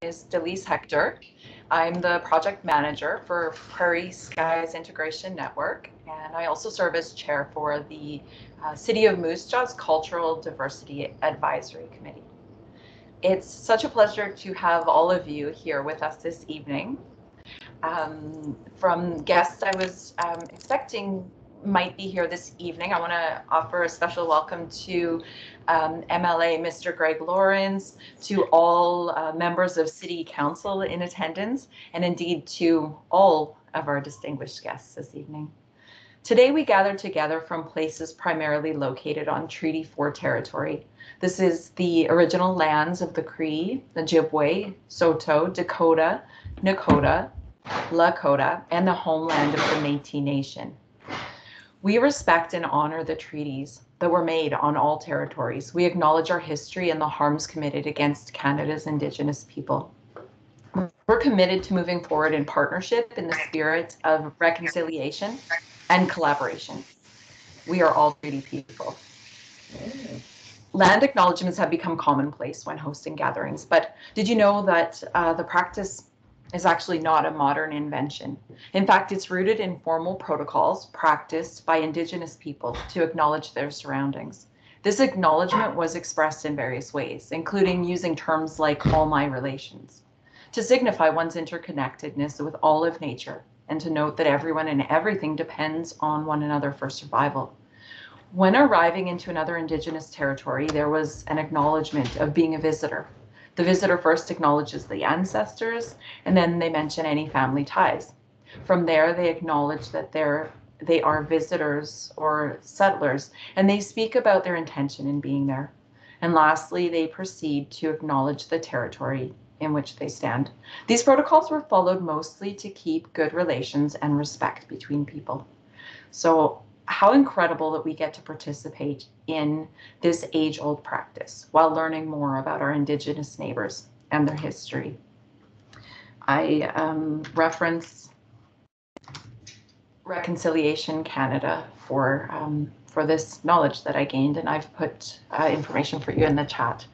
is Delise Hector. I'm the project manager for Prairie Skies Integration Network, and I also serve as chair for the City of Moose Jaw's Cultural Diversity Advisory Committee. It's such a pleasure to have all of you here with us this evening. From guests I was expecting might be here this evening, I want to offer a special welcome to MLA Mr. Greg Lawrence, to all members of City Council in attendance, and indeed to all of our distinguished guests this evening. Today we gather together from places primarily located on Treaty 4 territory. This is the original lands of the Cree, the Ojibwe, Saulteaux, Dakota, Nakota, Lakota, and the homeland of the Métis Nation. We respect and honor the treaties that were made on all territories. We acknowledge our history and the harms committed against Canada's Indigenous people. We're committed to moving forward in partnership in the spirit of reconciliation and collaboration. We are all treaty people. Land acknowledgements have become commonplace when hosting gatherings, but did you know that the practice is actually not a modern invention? In fact, it's rooted in formal protocols practiced by Indigenous people to acknowledge their surroundings. This acknowledgement was expressed in various ways, including using terms like all my relations, to signify one's interconnectedness with all of nature, and to note that everyone and everything depends on one another for survival. When arriving into another Indigenous territory, there was an acknowledgement of being a visitor. The visitor first acknowledges the ancestors, and then they mention any family ties. From there, they acknowledge that they are visitors or settlers, and they speak about their intention in being there. And lastly, they proceed to acknowledge the territory in which they stand. These protocols were followed mostly to keep good relations and respect between people. So how incredible that we get to participate in this age-old practice while learning more about our Indigenous neighbors and their history. I reference Reconciliation Canada for this knowledge that I gained, and I've put information for you in the chat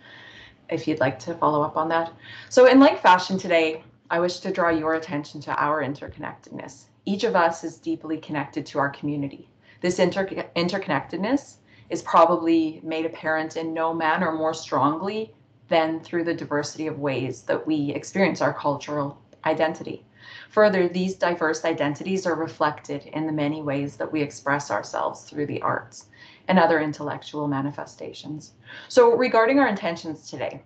if you'd like to follow up on that. So in like fashion today, I wish to draw your attention to our interconnectedness. Each of us is deeply connected to our community. This interconnectedness is probably made apparent in no manner more strongly than through the diversity of ways that we experience our cultural identity. Further, these diverse identities are reflected in the many ways that we express ourselves through the arts and other intellectual manifestations. So regarding our intentions today,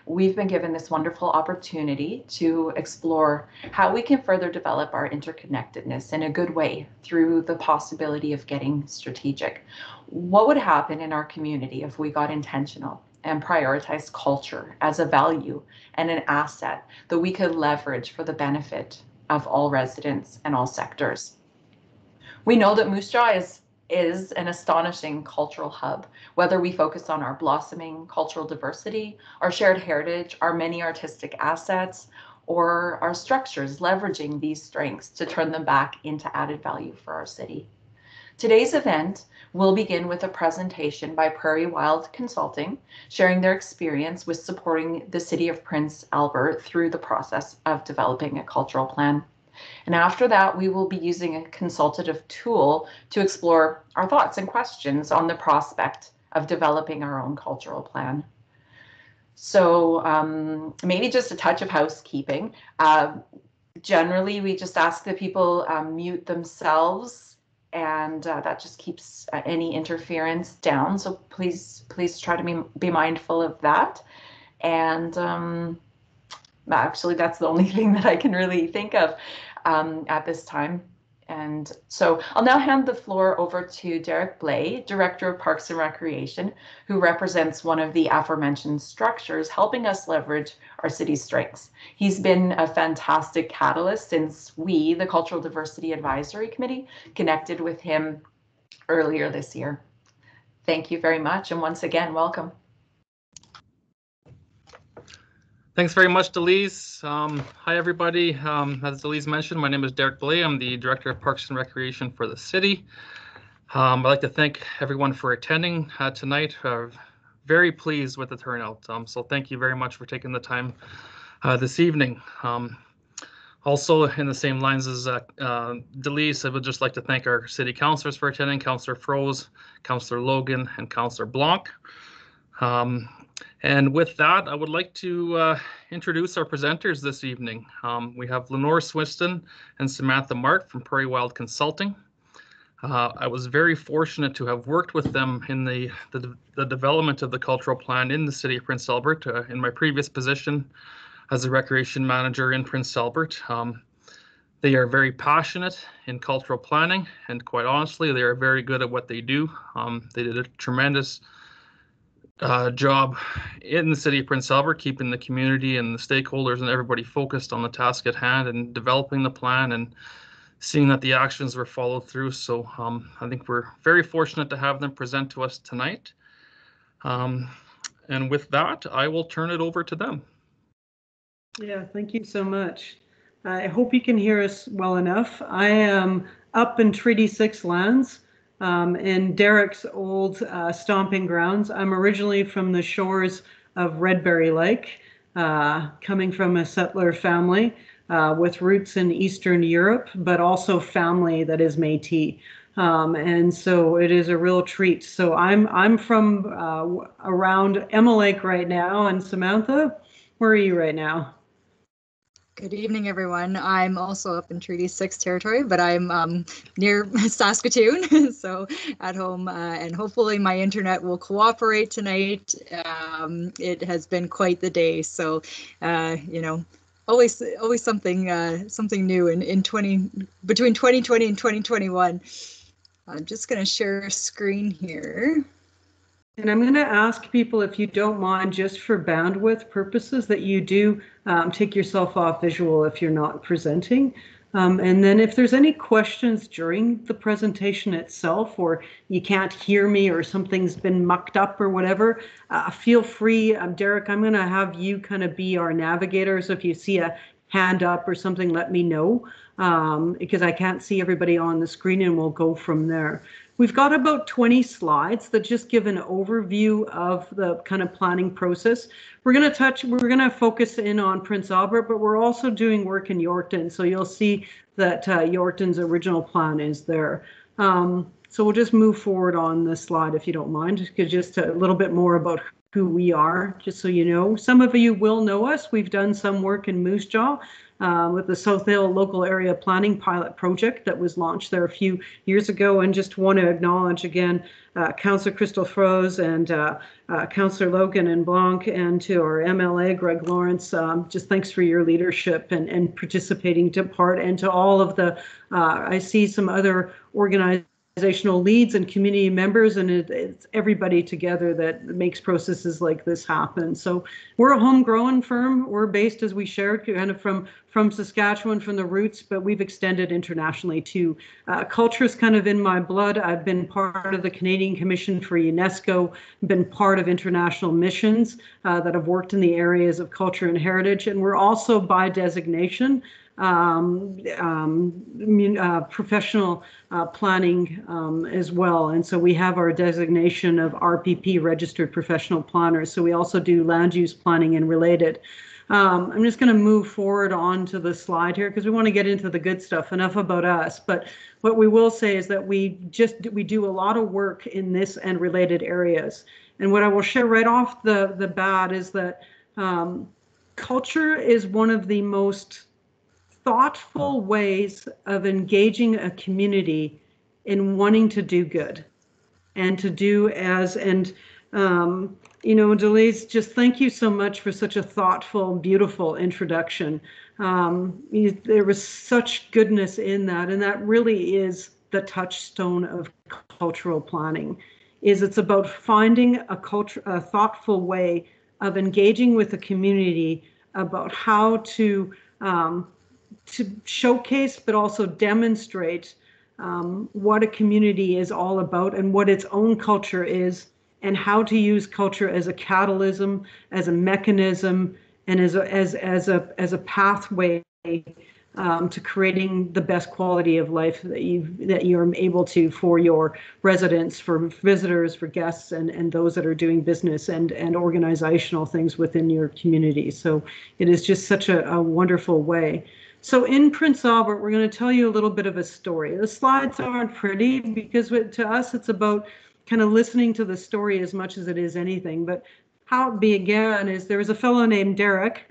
we've been given this wonderful opportunity to explore how we can further develop our interconnectedness in a good way through the possibility of getting strategic. What would happen in our community if we got intentional and prioritized culture as a value and an asset that we could leverage for the benefit of all residents and all sectors? We know that Moose Jaw is an astonishing cultural hub, whether we focus on our blossoming cultural diversity, our shared heritage, our many artistic assets, or our structures, leveraging these strengths to turn them back into added value for our city. Today's event will begin with a presentation by Prairie Wild Consulting, sharing their experience with supporting the City of Prince Albert through the process of developing a cultural plan. And after that, we will be using a consultative tool to explore our thoughts and questions on the prospect of developing our own cultural plan. So maybe just a touch of housekeeping. Generally, we just ask that people mute themselves, and that just keeps any interference down. So please try to be mindful of that. And actually, that's the only thing that I can really think of at this time. And so I'll now hand the floor over to Derek Blay, Director of Parks and Recreation, who represents one of the aforementioned structures, helping us leverage our city's strengths. He's been a fantastic catalyst since we, the Cultural Diversity Advisory Committee, connected with him earlier this year. Thank you very much, and once again, welcome. Thanks very much, Delise. Hi, everybody. As Delise mentioned, my name is Derek Blay. I'm the Director of Parks and Recreation for the city. I'd like to thank everyone for attending tonight. Very pleased with the turnout. So thank you very much for taking the time this evening. Also, in the same lines as Delise, I would just like to thank our city councilors for attending, Councillor Froese, Councillor Logan, and Councillor Blanc. And with that, I would like to introduce our presenters this evening. We have Lenore Swiston and Samantha Mark from Prairie Wild Consulting. I was very fortunate to have worked with them in the development of the cultural plan in the city of Prince Albert in my previous position as a recreation manager in Prince Albert. They are very passionate in cultural planning, and quite honestly, they are very good at what they do. They did a tremendous job in the city of Prince Albert, keeping the community and the stakeholders and everybody focused on the task at hand and developing the plan and seeing that the actions were followed through. So I think we're very fortunate to have them present to us tonight. And with that, I will turn it over to them. Yeah, thank you so much. I hope you can hear us well enough. I am up in Treaty 6 lands in Derek's old stomping grounds. I'm originally from the shores of Redberry Lake, coming from a settler family with roots in Eastern Europe, but also family that is Métis. And so it is a real treat. So I'm from around Emma Lake right now. And Samantha, where are you right now? Good evening, everyone. I'm also up in Treaty 6 territory, but I'm near Saskatoon, so at home, and hopefully my internet will cooperate tonight. It has been quite the day, so you know, always something new in between 2020 and 2021. I'm just going to share a screen here. And I'm going to ask people, if you don't mind, just for bandwidth purposes, that you do take yourself off visual if you're not presenting. And then if there's any questions during the presentation itself, or you can't hear me or something's been mucked up or whatever, feel free. Derek, I'm going to have you kind of be our navigator. So if you see a hand up or something, let me know, because I can't see everybody on the screen, and we'll go from there. We've got about 20 slides that just give an overview of the kind of planning process. We're going to focus in on Prince Albert, but we're also doing work in Yorkton. So you'll see that Yorkton's original plan is there. So we'll just move forward on this slide, if you don't mind, just a little bit more about who we are, just so you know. Some of you will know us. We've done some work in Moose Jaw with the South Hill Local Area Planning Pilot Project that was launched there a few years ago. And just want to acknowledge again, Councillor Crystal Froese and Councillor Logan and Blanc, and to our MLA, Greg Lawrence. Just thanks for your leadership and participating to part, and to all of the, I see some other organizational leads and community members, and it's everybody together that makes processes like this happen. So we're a homegrown firm. We're based, as we shared, kind of from Saskatchewan, from the roots, but we've extended internationally too. Culture is kind of in my blood. I've been part of the Canadian Commission for UNESCO, been part of international missions that have worked in the areas of culture and heritage, and we're also by designation professional planning as well. And so we have our designation of RPP, Registered Professional Planners. So we also do land use planning and related. I'm just going to move forward on to the slide here because we want to get into the good stuff. Enough about us. But what we will say is that we do a lot of work in this and related areas. And what I will share right off the bat is that culture is one of the most thoughtful ways of engaging a community in wanting to do good and to do as, and you know, Delise, just thank you so much for such a thoughtful, beautiful introduction. There was such goodness in that, and that really is the touchstone of cultural planning. It's about finding a thoughtful way of engaging with the community about how to showcase, but also demonstrate what a community is all about and what its own culture is, and how to use culture as a catalysm, as a mechanism, and as a pathway to creating the best quality of life that you're able to for your residents, for visitors, for guests, and those that are doing business and organizational things within your community. So it is just such a wonderful way. So in Prince Albert, we're going to tell you a little bit of a story. The slides aren't pretty because to us it's about kind of listening to the story as much as it is anything. But how it began is there was a fellow named Derek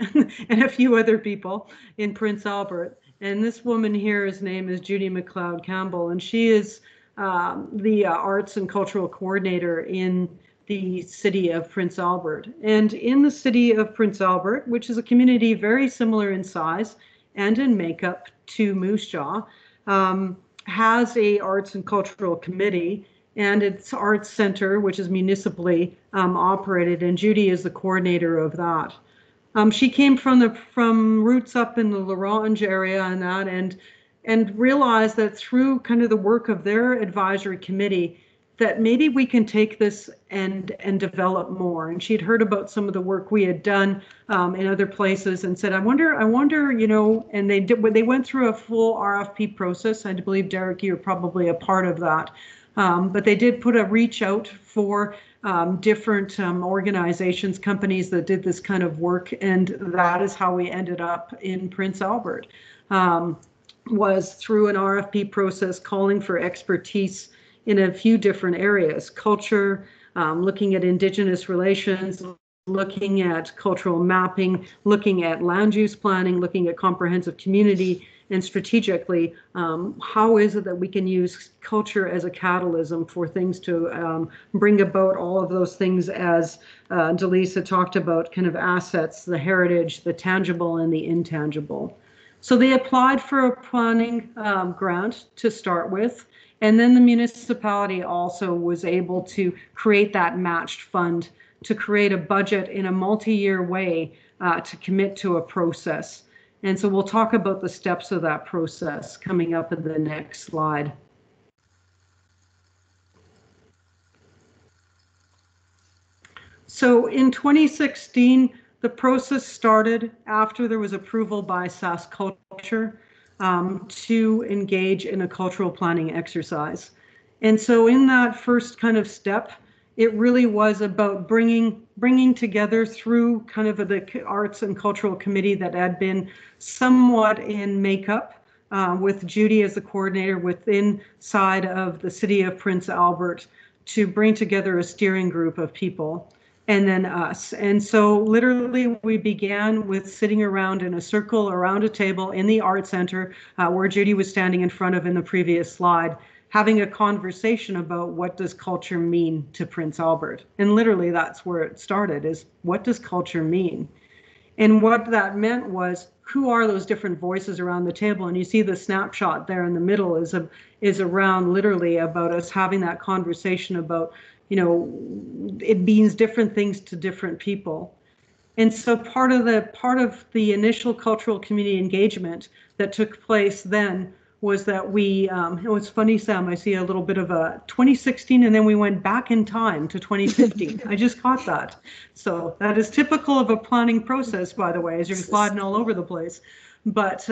and a few other people in Prince Albert. And this woman here, his name is Judy McLeod Campbell, and she is the arts and cultural coordinator in the city of Prince Albert. And in the city of Prince Albert, which is a community very similar in size and in makeup to Moose Jaw, has a arts and cultural committee and its arts center, which is municipally operated, and Judy is the coordinator of that. She came from roots up in the La Ronge area and realized that through kind of the work of their advisory committee, that maybe we can take this and develop more. And she'd heard about some of the work we had done in other places and said, I wonder, you know, and they went through a full RFP process. I believe, Derek, you're probably a part of that. But they did put a reach out for different organizations, companies that did this kind of work. And that is how we ended up in Prince Albert, was through an RFP process calling for expertise in a few different areas: culture, looking at Indigenous relations, looking at cultural mapping, looking at land use planning, looking at comprehensive community, and strategically, how is it that we can use culture as a catalysm for things to bring about all of those things, as Delise had talked about, kind of assets, the heritage, the tangible and the intangible. So they applied for a planning grant to start with. And then the municipality also was able to create that matched fund to create a budget in a multi-year way to commit to a process. And so we'll talk about the steps of that process coming up in the next slide. So in 2016, the process started after there was approval by SaskCulture to engage in a cultural planning exercise. And so in that first kind of step, it really was about bringing together through kind of the arts and cultural committee that had been somewhat in makeup with Judy as the coordinator within side of the city of Prince Albert, to bring together a steering group of people, and then us. And so literally we began with sitting around in a circle around a table in the art center where Judy was standing in front of in the previous slide, having a conversation about what does culture mean to Prince Albert. And literally that's where it started, is what does culture mean? And what that meant was, who are those different voices around the table? And you see the snapshot there in the middle is around literally about us having that conversation about, you know, it means different things to different people. And so part of the initial cultural community engagement that took place then was that we, it's funny, Sam, I see a little bit of a 2016, and then we went back in time to 2015. I just caught that. So that is typical of a planning process, by the way, as you're sliding all over the place. But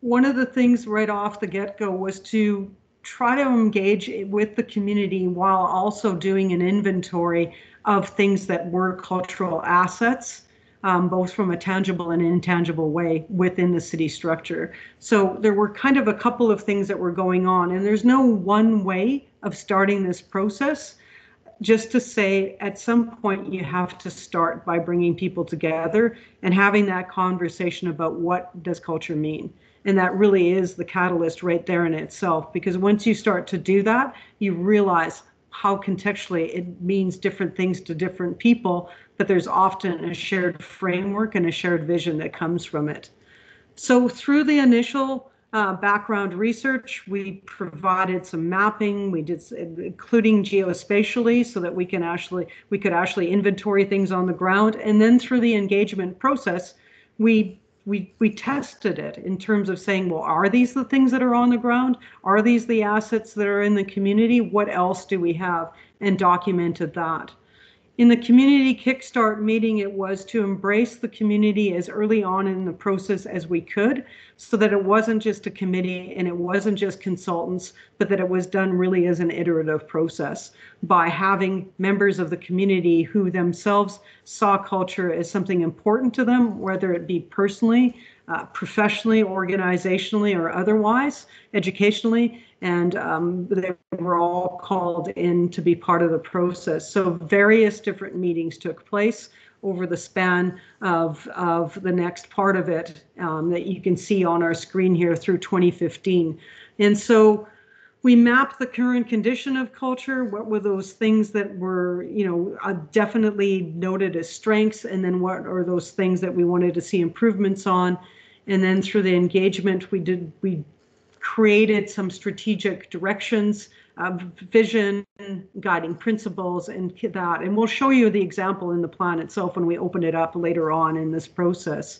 one of the things right off the get-go was to try to engage with the community while also doing an inventory of things that were cultural assets, both from a tangible and intangible way within the city structure. So there were kind of a couple of things that were going on, and there's no one way of starting this process. Just to say, at some point you have to start by bringing people together and having that conversation about what does culture mean. And that really is the catalyst right there in itself, because once you start to do that, you realize how contextually it means different things to different people, but there's often a shared framework and a shared vision that comes from it. So through the initial background research, we provided some mapping. We did, including geospatially, so that we could actually inventory things on the ground. And then through the engagement process, we tested it in terms of saying, well, are these the things that are on the ground? Are these the assets that are in the community? What else do we have? And documented that. In the community kickstart meeting, it was to embrace the community as early on in the process as we could, so that it wasn't just a committee and it wasn't just consultants, but that it was done really as an iterative process by having members of the community who themselves saw culture as something important to them, whether it be personally, professionally, organizationally, or otherwise, educationally, and they were all called in to be part of the process. So various different meetings took place over the span of the next part of it that you can see on our screen here through 2015. And so we mapped the current condition of culture. What were those things that were, definitely noted as strengths, and then what are those things that we wanted to see improvements on? And then through the engagement, we created some strategic directions, vision, guiding principles, and that. And we'll show you the example in the plan itself when we open it up later on in this process.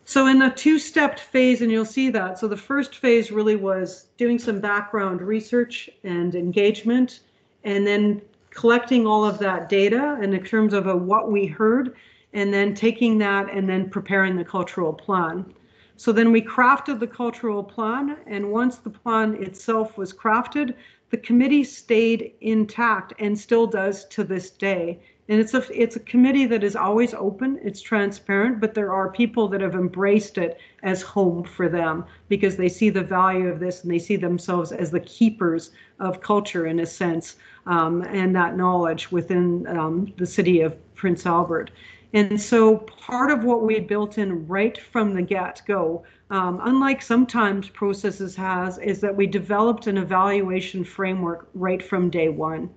So in the two-stepped phase, and you'll see that, so the first phase really was doing some background research and engagement, and then collecting all of that data in terms of what we heard, and then taking that and then preparing the cultural plan. So then we crafted the cultural plan, and once the plan itself was crafted, the committee stayed intact and still does to this day. And it's a committee that is always open, it's transparent, but there are people that have embraced it as home for them because they see the value of this and they see themselves as the keepers of culture in a sense, and that knowledge within the city of Prince Albert. And so part of what we built in right from the get-go, unlike sometimes processes is that we developed an evaluation framework right from day one.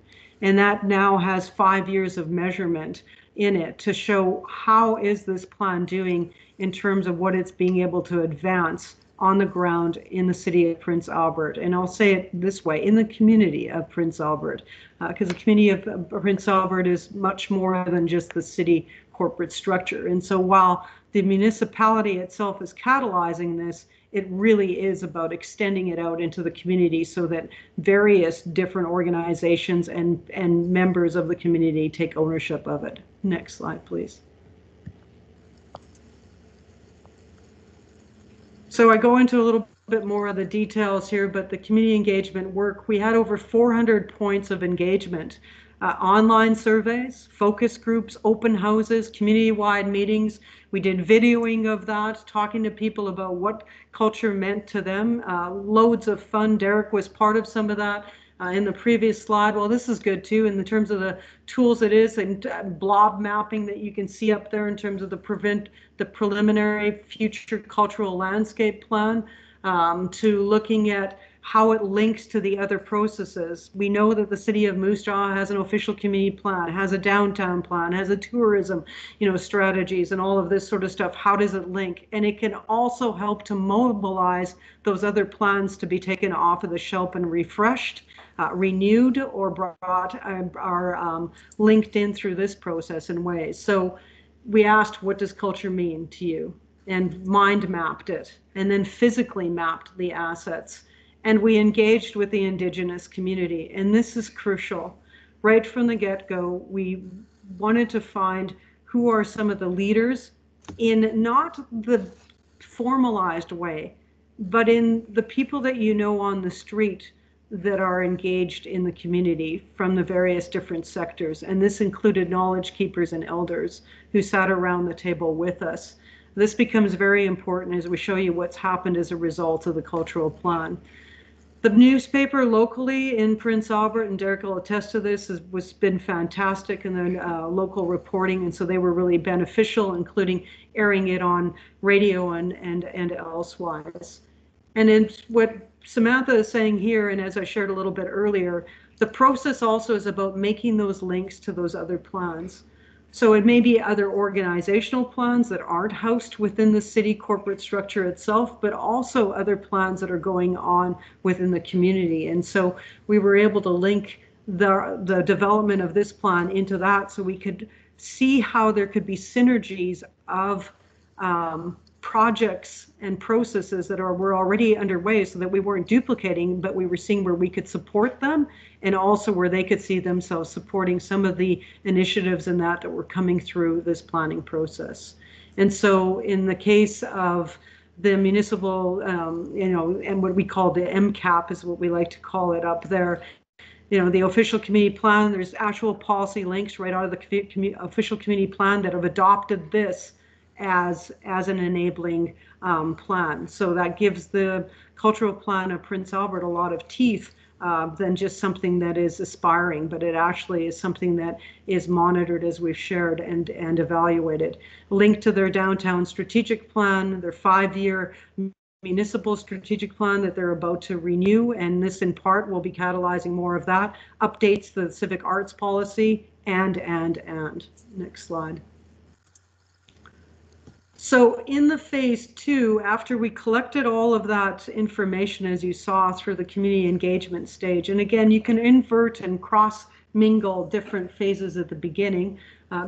And that now has 5 years of measurement in it to show how is this plan doing in terms of what it's being able to advance on the ground in the city of Prince Albert. And I'll say it this way, in the community of Prince Albert, because the community of Prince Albert is much more than just the city corporate structure. And so while the municipality itself is catalyzing this, it really is about extending it out into the community so that various different organizations and members of the community take ownership of it. Next slide, please. So I go into a little bit more of the details here, but the community engagement work, we had over 400 points of engagement. Online surveys, focus groups, open houses, community-wide meetings. We did videoing of that, talking to people about what culture meant to them. Loads of fun. Derek was part of some of that in the previous slide. Well, this is good too in terms of the tools it is, and blob mapping that you can see up there in terms of the preliminary future cultural landscape plan, to looking at how it links to the other processes. We know that the city of Moose Jaw has an official community plan, has a downtown plan, has a tourism, strategies and all of this sort of stuff. How does it link? And it can also help to mobilize those other plans to be taken off of the shelf and refreshed, renewed, or brought, are linked in through this process in ways. So we asked, what does culture mean to you? And mind mapped it, and then physically mapped the assets. And we engaged with the Indigenous community. And this is crucial. Right from the get-go, we wanted to find who are some of the leaders in not the formalized way, but in the people that you know on the street that are engaged in the community from the various different sectors. And this included knowledge keepers and elders who sat around the table with us. This becomes very important as we show you what's happened as a result of the cultural plan. The newspaper locally in Prince Albert, and Derek will attest to this, has been fantastic in the local reporting, and so they were really beneficial, including airing it on radio and elsewise. And in what Samantha is saying here, and as I shared a little bit earlier, the process also is about making those links to those other plans. So it may be other organizational plans that aren't housed within the city corporate structure itself, but also other plans that are going on within the community. And so we were able to link the development of this plan into that, so we could see how there could be synergies of projects and processes that were already underway so that we weren't duplicating, but we were seeing where we could support them and also where they could see themselves supporting some of the initiatives and that were coming through this planning process. And so in the case of the municipal, and what we call the MCAP is what we like to call it up there, the official community plan, there's actual policy links right out of the official community plan that have adopted this as an enabling plan. So that gives the cultural plan of Prince Albert a lot of teeth than just something that is aspiring, but it actually is something that is monitored, as we've shared, and evaluated. Linked to their downtown strategic plan, their 5-year municipal strategic plan that they're about to renew, and this in part will be catalyzing more of that, updates the civic arts policy, and. Next slide. So in the phase 2, after we collected all of that information, as you saw through the community engagement stage, and again, you can invert and cross mingle different phases at the beginning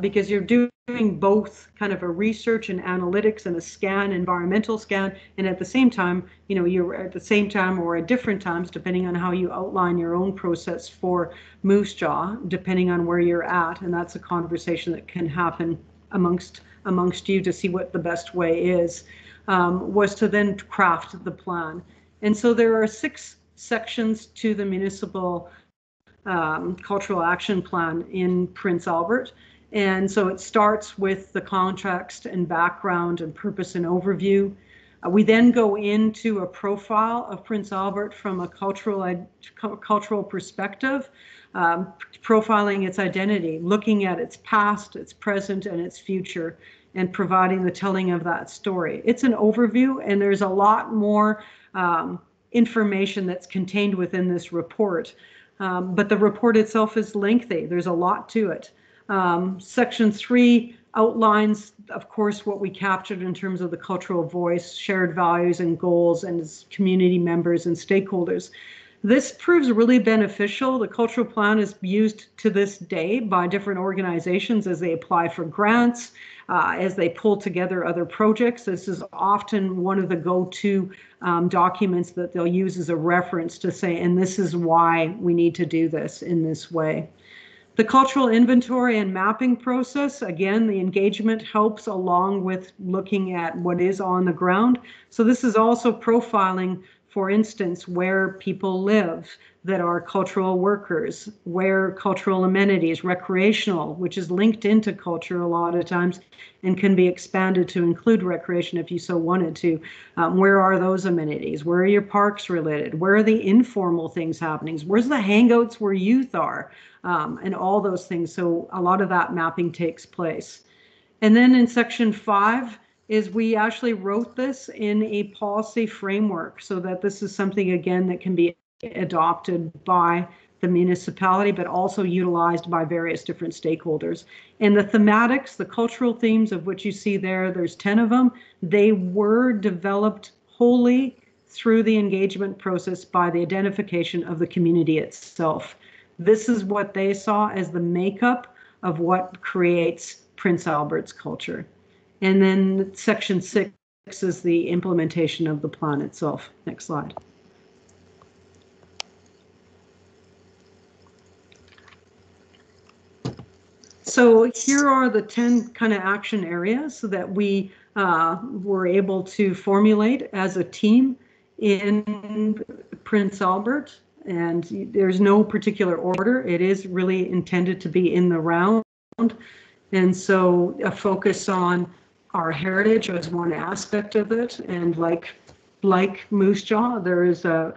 because you're doing both kind of a research and analytics and a scan, environmental scan, and at the same time, you're at the same time or at different times, depending on how you outline your own process for Moose Jaw, depending on where you're at, and that's a conversation that can happen amongst you to see what the best way is, was to then craft the plan. And so there are 6 sections to the municipal cultural action plan in Prince Albert. And so it starts with the context and background and purpose and overview. We then go into a profile of Prince Albert from a cultural perspective, profiling its identity, looking at its past, its present, and its future, and providing the telling of that story. It's an overview, and there's a lot more information that's contained within this report. But the report itself is lengthy. There's a lot to it. Section 3 outlines, of course, what we captured in terms of the cultural voice, shared values and goals, and its community members and stakeholders. This proves really beneficial. The cultural plan is used to this day by different organizations as they apply for grants, as they pull together other projects. This is often one of the go-to documents that they'll use as a reference to say, and this is why we need to do this in this way. The cultural inventory and mapping process, again, the engagement helps along with looking at what is on the ground. So this is also profiling, for instance, where people live that are cultural workers, where cultural amenities, recreational, which is linked into culture a lot of times and can be expanded to include recreation if you so wanted to. Where are those amenities? Where are your parks related? Where are the informal things happening? Where's the hangouts where youth are? And all those things. So a lot of that mapping takes place. And then in section 5 is we actually wrote this in a policy framework so that this is something, again, that can be adopted by the municipality, but also utilized by various different stakeholders. And the thematics, the cultural themes of which you see there, there's 10 of them. They were developed wholly through the engagement process by the identification of the community itself. This is what they saw as the makeup of what creates Prince Albert's culture. And then section 6 is the implementation of the plan itself. Next slide. So here are the 10 kind of action areas that we were able to formulate as a team in Prince Albert. And there's no particular order. It is really intended to be in the round. And so a focus on our heritage as one aspect of it. And like Moose Jaw, there is a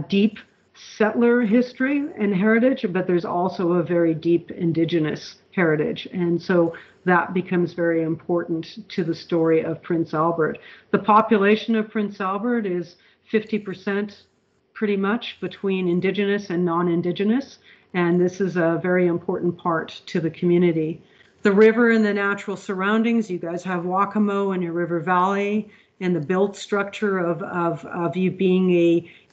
deep settler history and heritage, but there's also a very deep Indigenous heritage. And so that becomes very important to the story of Prince Albert. The population of Prince Albert is 50% pretty much between Indigenous and non-Indigenous, and this is a very important part to the community. The river and the natural surroundings, you guys have Wakamo and your river valley, and the built structure of you being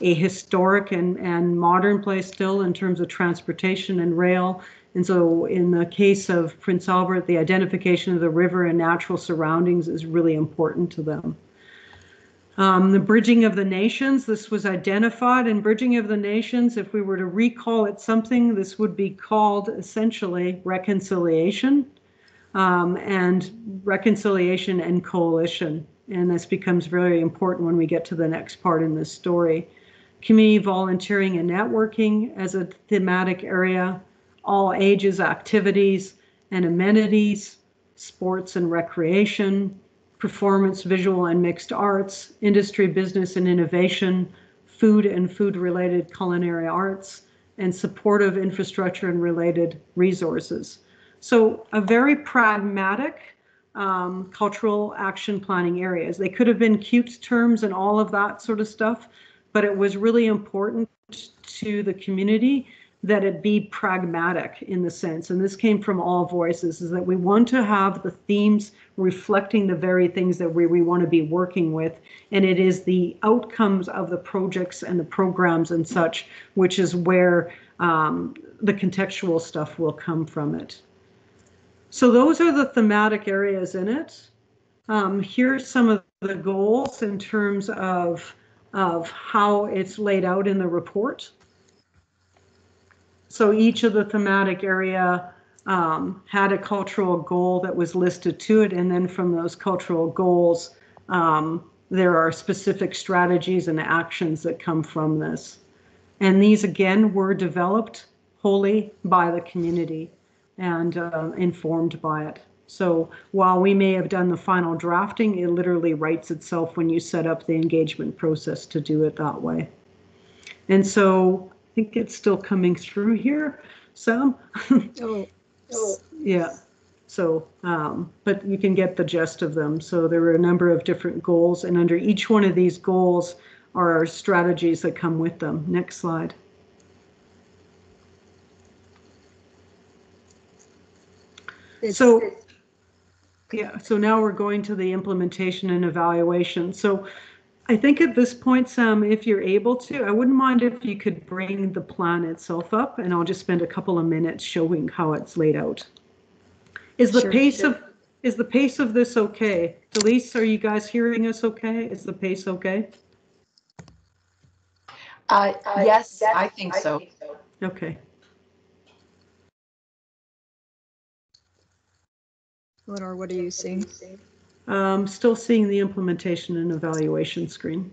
a historic and modern place still in terms of transportation and rail. And so in the case of Prince Albert, the identification of the river and natural surroundings is really important to them. The Bridging of the Nations, this was identified in Bridging of the Nations. If we were to recall it something, this would be called essentially reconciliation, and reconciliation and coalition. And this becomes very important when we get to the next part in this story. Community volunteering and networking as a thematic area, all ages activities and amenities, sports and recreation, performance, visual and mixed arts, industry, business and innovation, food and food-related culinary arts, and supportive infrastructure and related resources. So a very pragmatic cultural action planning areas. They could have been cute terms and all of that sort of stuff, but it was really important to the community that it be pragmatic in the sense, and this came from all voices, is that we want to have the themes reflecting the very things that we want to be working with, and it is the outcomes of the projects and the programs and such, which is where the contextual stuff will come from it. So those are the thematic areas in it. Here's some of the goals in terms of how it's laid out in the report. So each of the thematic area had a cultural goal that was listed to it, and then from those cultural goals, there are specific strategies and actions that come from this. And these, again, were developed wholly by the community and informed by it. So while we may have done the final drafting, it literally writes itself when you set up the engagement process to do it that way. And so I think it's still coming through here, Sam. Yeah. So, but you can get the gist of them. So there are a number of different goals, and under each one of these goals are strategies that come with them. Next slide. So now we're going to the implementation and evaluation. So I think at this point, Sam, if you're able to, I wouldn't mind if you could bring the plan itself up, and I'll just spend a couple of minutes showing how it's laid out. Is the pace of this okay? Elise, are you guys hearing us okay? Is the pace okay? Yes, I think so. Okay. What are you seeing? Still seeing the implementation and evaluation screen.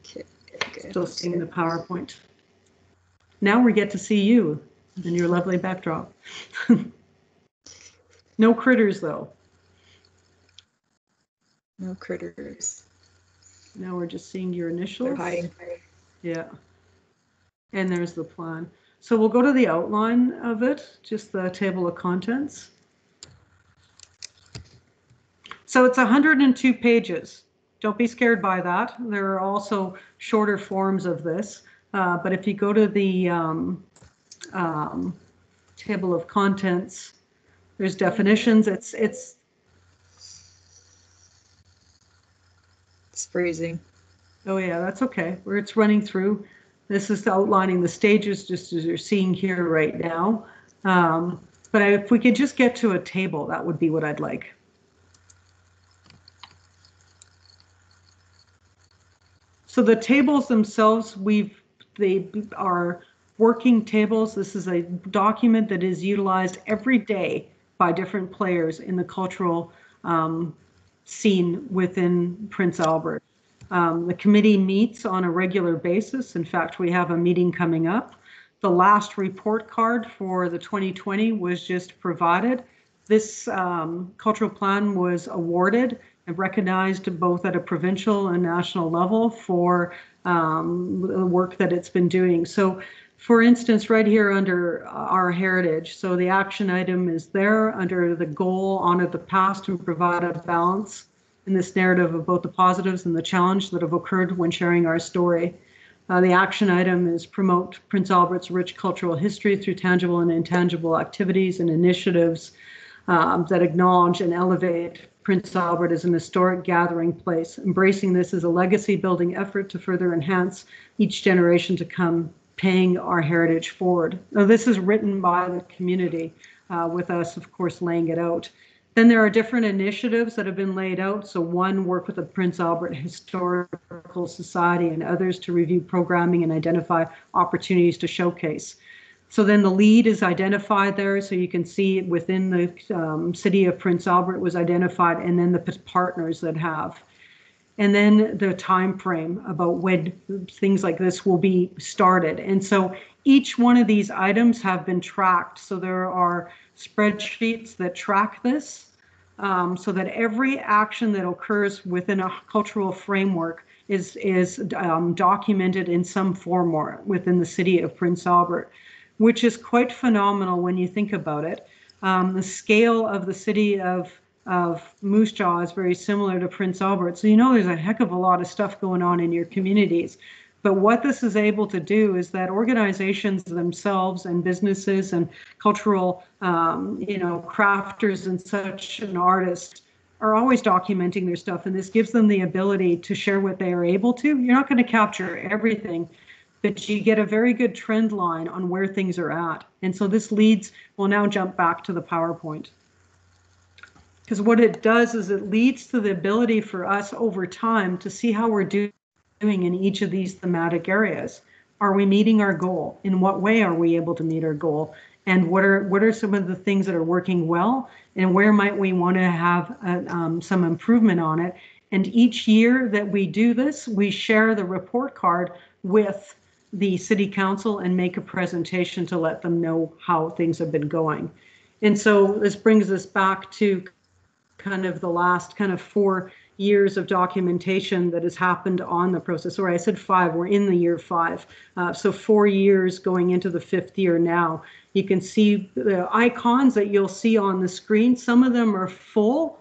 Okay, Still seeing the PowerPoint. Now we get to see you and your lovely backdrop. No critters, though. No critters. Now we're just seeing your initials. They're hiding. Yeah. And there's the plan. So we'll go to the outline of it, just the table of contents. So it's 102 pages. Don't be scared by that. There are also shorter forms of this. But if you go to the table of contents, there's definitions. It's freezing. Oh yeah, that's okay. Where it's running through. This is outlining the stages just as you're seeing here right now. But if we could just get to a table, that would be what I'd like. So the tables themselves, they are working tables. This is a document that is utilized every day by different players in the cultural scene within Prince Albert. The committee meets on a regular basis. In fact, we have a meeting coming up. The last report card for the 2020 was just provided. This cultural plan was awarded and recognized both at a provincial and national level for the work that it's been doing. So for instance, right here under our heritage, so the action item is there under the goal, honor the past and provide a balance in this narrative of both the positives and the challenge that have occurred when sharing our story. The action item is promote Prince Albert's rich cultural history through tangible and intangible activities and initiatives that acknowledge and elevate Prince Albert as an historic gathering place, embracing this as a legacy building effort to further enhance each generation to come, paying our heritage forward. Now, this is written by the community with us, of course, laying it out. Then there are different initiatives that have been laid out. So one, work with the Prince Albert Historical Society and others to review programming and identify opportunities to showcase. So then the lead is identified there. So you can see within the city of Prince Albert was identified, and then the partners that have. And then the time frame about when things like this will be started. And so each one of these items have been tracked. So there are spreadsheets that track this, so that every action that occurs within a cultural framework is documented in some form or within the city of Prince Albert, which is quite phenomenal when you think about it. The scale of the city of Moose Jaw is very similar to Prince Albert. So there's a heck of a lot of stuff going on in your communities. But what this is able to do is that organizations themselves and businesses and cultural, crafters and such and artists are always documenting their stuff. And this gives them the ability to share what they are able to. You're not going to capture everything, but you get a very good trend line on where things are at. And so this we'll now jump back to the PowerPoint. Because what it does is it leads to the ability for us over time to see how we're doing in each of these thematic areas. Are we meeting our goal? In what way are we able to meet our goal? And what are some of the things that are working well? And where might we want to have some improvement on it? And each year that we do this, we share the report card with the city council and make a presentation to let them know how things have been going. And so this brings us back to kind of the last 4 years of documentation that has happened on the process. Or I said 5, we're in the year 5. So 4 years going into the 5th year now. You can see the icons that you'll see on the screen. Some of them are full,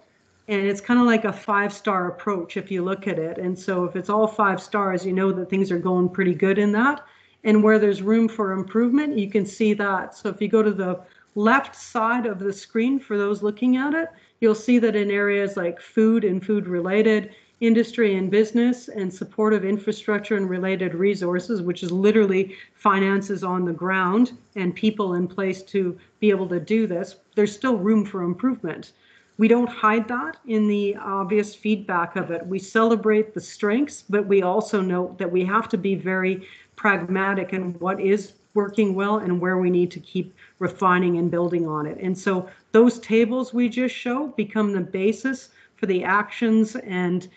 and it's kind of like a 5-star approach if you look at it. And so if it's all 5 stars, you know that things are going pretty good in that. And where there's room for improvement, you can see that. So if you go to the left side of the screen for those looking at it, you'll see that in areas like food and food related, industry and business, and supportive infrastructure and related resources, which is literally finances on the ground and people in place to be able to do this, there's still room for improvement. We don't hide that in the obvious feedback of it. We celebrate the strengths, but we also note that we have to be very pragmatic in what is working well and where we need to keep refining and building on it. And so those tables we just show become the basis for the actions and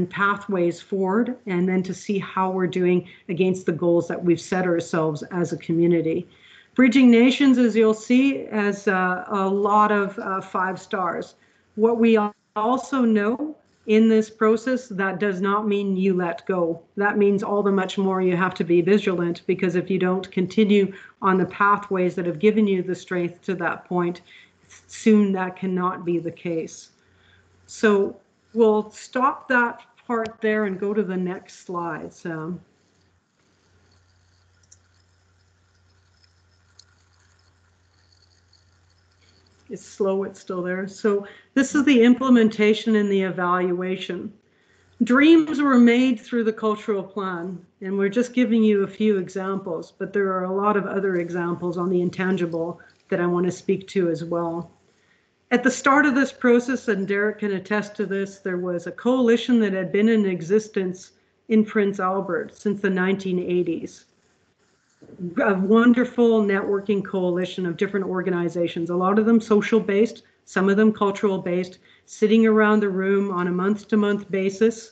pathways forward, and then to see how we're doing against the goals that we've set ourselves as a community. Bridging Nations, as you'll see, has a lot of 5 stars. What we also know in this process, that does not mean you let go. That means all the much more you have to be vigilant, because if you don't continue on the pathways that have given you the strength to that point, soon that cannot be the case. So we'll stop that part there and go to the next slide. It's slow, it's still there. So this is the implementation and the evaluation. Dreams were made through the cultural plan, and we're just giving you a few examples, but there are a lot of other examples on the intangible that I want to speak to as well. At the start of this process, and Derek can attest to this, there was a coalition that had been in existence in Prince Albert since the 1980s. A wonderful networking coalition of different organizations, a lot of them social-based, some of them cultural-based, sitting around the room on a month-to-month basis.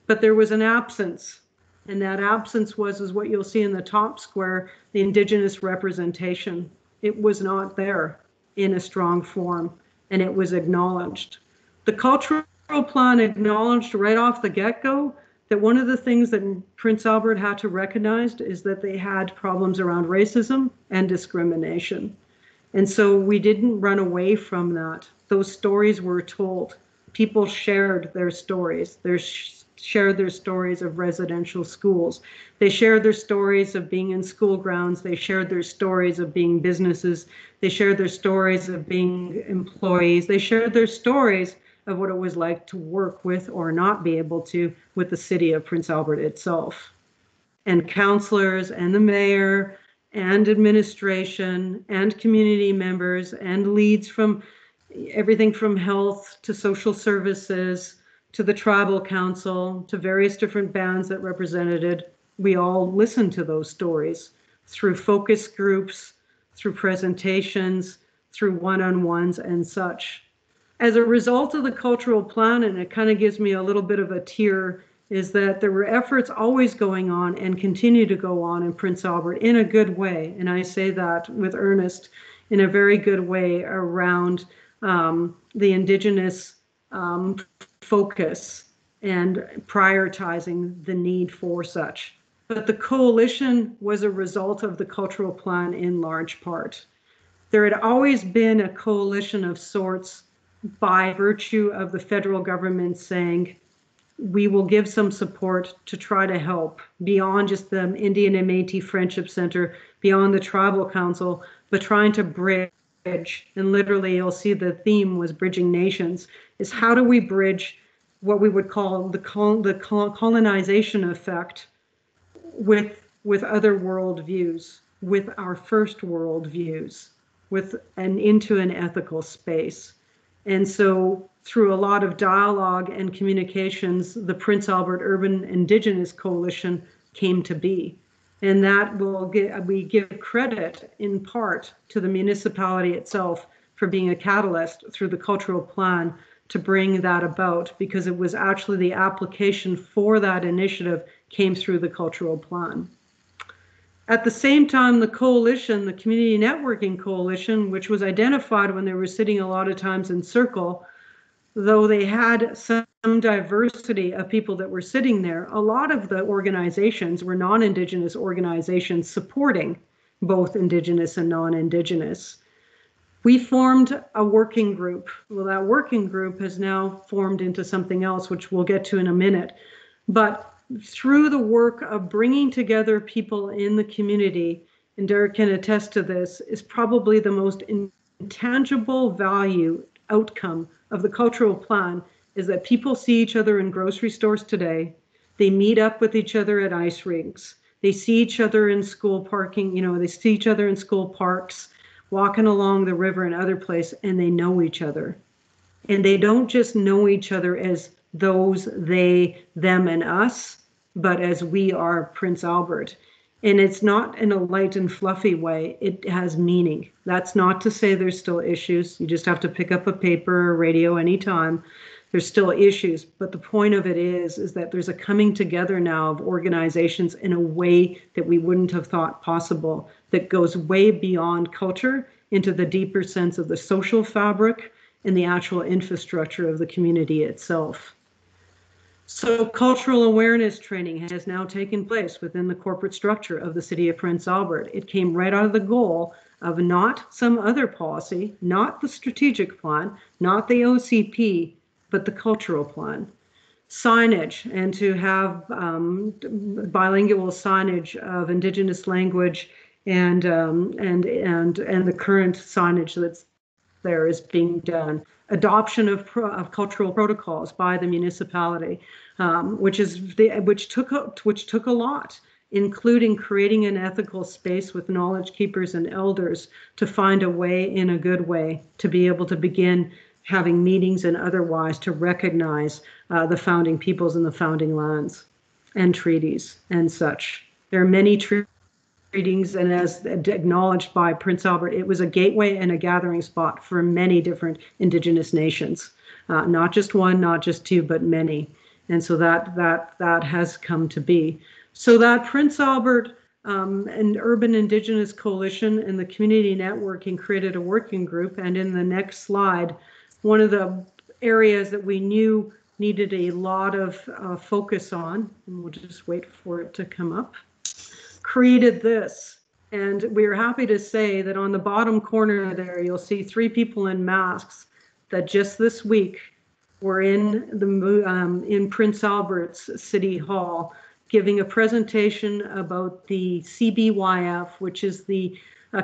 But there was an absence, and that absence is what you'll see in the top square, the Indigenous representation. It was not there in a strong form, and it was acknowledged. The cultural plan acknowledged right off the get-go that one of the things that Prince Albert had to recognize is that they had problems around racism and discrimination. And so we didn't run away from that. Those stories were told. People shared their stories. They shared their stories of residential schools. They shared their stories of being in school grounds. They shared their stories of being businesses. They shared their stories of being employees. They shared their stories of what it was like to work with or not be able to with the city of Prince Albert itself. And councillors and the mayor and administration and community members and leads from everything from health to social services to the tribal council to various different bands that represented. We all listened to those stories through focus groups, through presentations, through one-on-ones and such. As a result of the cultural plan, and it kind of gives me a little bit of a tear, is that there were efforts always going on and continue to go on in Prince Albert in a good way. And I say that with earnest, in a very good way around the Indigenous focus and prioritizing the need for such. But the coalition was a result of the cultural plan in large part. There had always been a coalition of sorts by virtue of the federal government saying, we will give some support to try to help beyond just the Indian and Métis Friendship Center, beyond the Tribal Council, but trying to bridge. And literally, you'll see the theme was bridging nations, is how do we bridge what we would call the colonization effect with other worldviews, with our first worldviews, and into an ethical space. And so through a lot of dialogue and communications, the Prince Albert Urban Indigenous Coalition came to be. And that we give credit in part to the municipality itself for being a catalyst through the cultural plan to bring that about, because it was actually the application for that initiative came through the cultural plan. At the same time, the coalition, the Community Networking Coalition, which was identified when they were sitting a lot of times in circle, though they had some diversity of people that were sitting there, a lot of the organizations were non-Indigenous organizations supporting both Indigenous and non-Indigenous. We formed a working group. Well, that working group has now formed into something else, which we'll get to in a minute. But through the work of bringing together people in the community, and Derek can attest to this, is probably the most intangible value outcome of the cultural plan, is that people see each other in grocery stores today. They meet up with each other at ice rinks. They see each other in school parking, they see each other in school parks, walking along the river and other places, and they know each other. And they don't just know each other as those, they, them, and us, but as we are Prince Albert. And it's not in a light and fluffy way. It has meaning. That's not to say there's still issues. You just have to pick up a paper or radio anytime. There's still issues. But the point of it is that there's a coming together now of organizations in a way that we wouldn't have thought possible, that goes way beyond culture into the deeper sense of the social fabric and the actual infrastructure of the community itself. So cultural awareness training has now taken place within the corporate structure of the City of Prince Albert. It came right out of the goal of not some other policy, not the strategic plan, not the OCP, but the cultural plan. Signage, and to have bilingual signage of Indigenous language and the current signage that's there is being done. Adoption of cultural protocols by the municipality, which took a lot, including creating an ethical space with knowledge keepers and elders to find a way, in a good way, to be able to begin having meetings and otherwise to recognize the founding peoples and the founding lands and treaties and such. There are many treaties, and as acknowledged by Prince Albert, it was a gateway and a gathering spot for many different Indigenous nations, not just one, not just two, but many. And so that has come to be. So that Prince Albert and Urban Indigenous Coalition and the Community Networking created a working group. And in the next slide, one of the areas that we knew needed a lot of focus on, and we'll just wait for it to come up, created this. And we're happy to say that on the bottom corner there, you'll see 3 people in masks that just this week were in Prince Albert's City Hall giving a presentation about the CBYF, which is the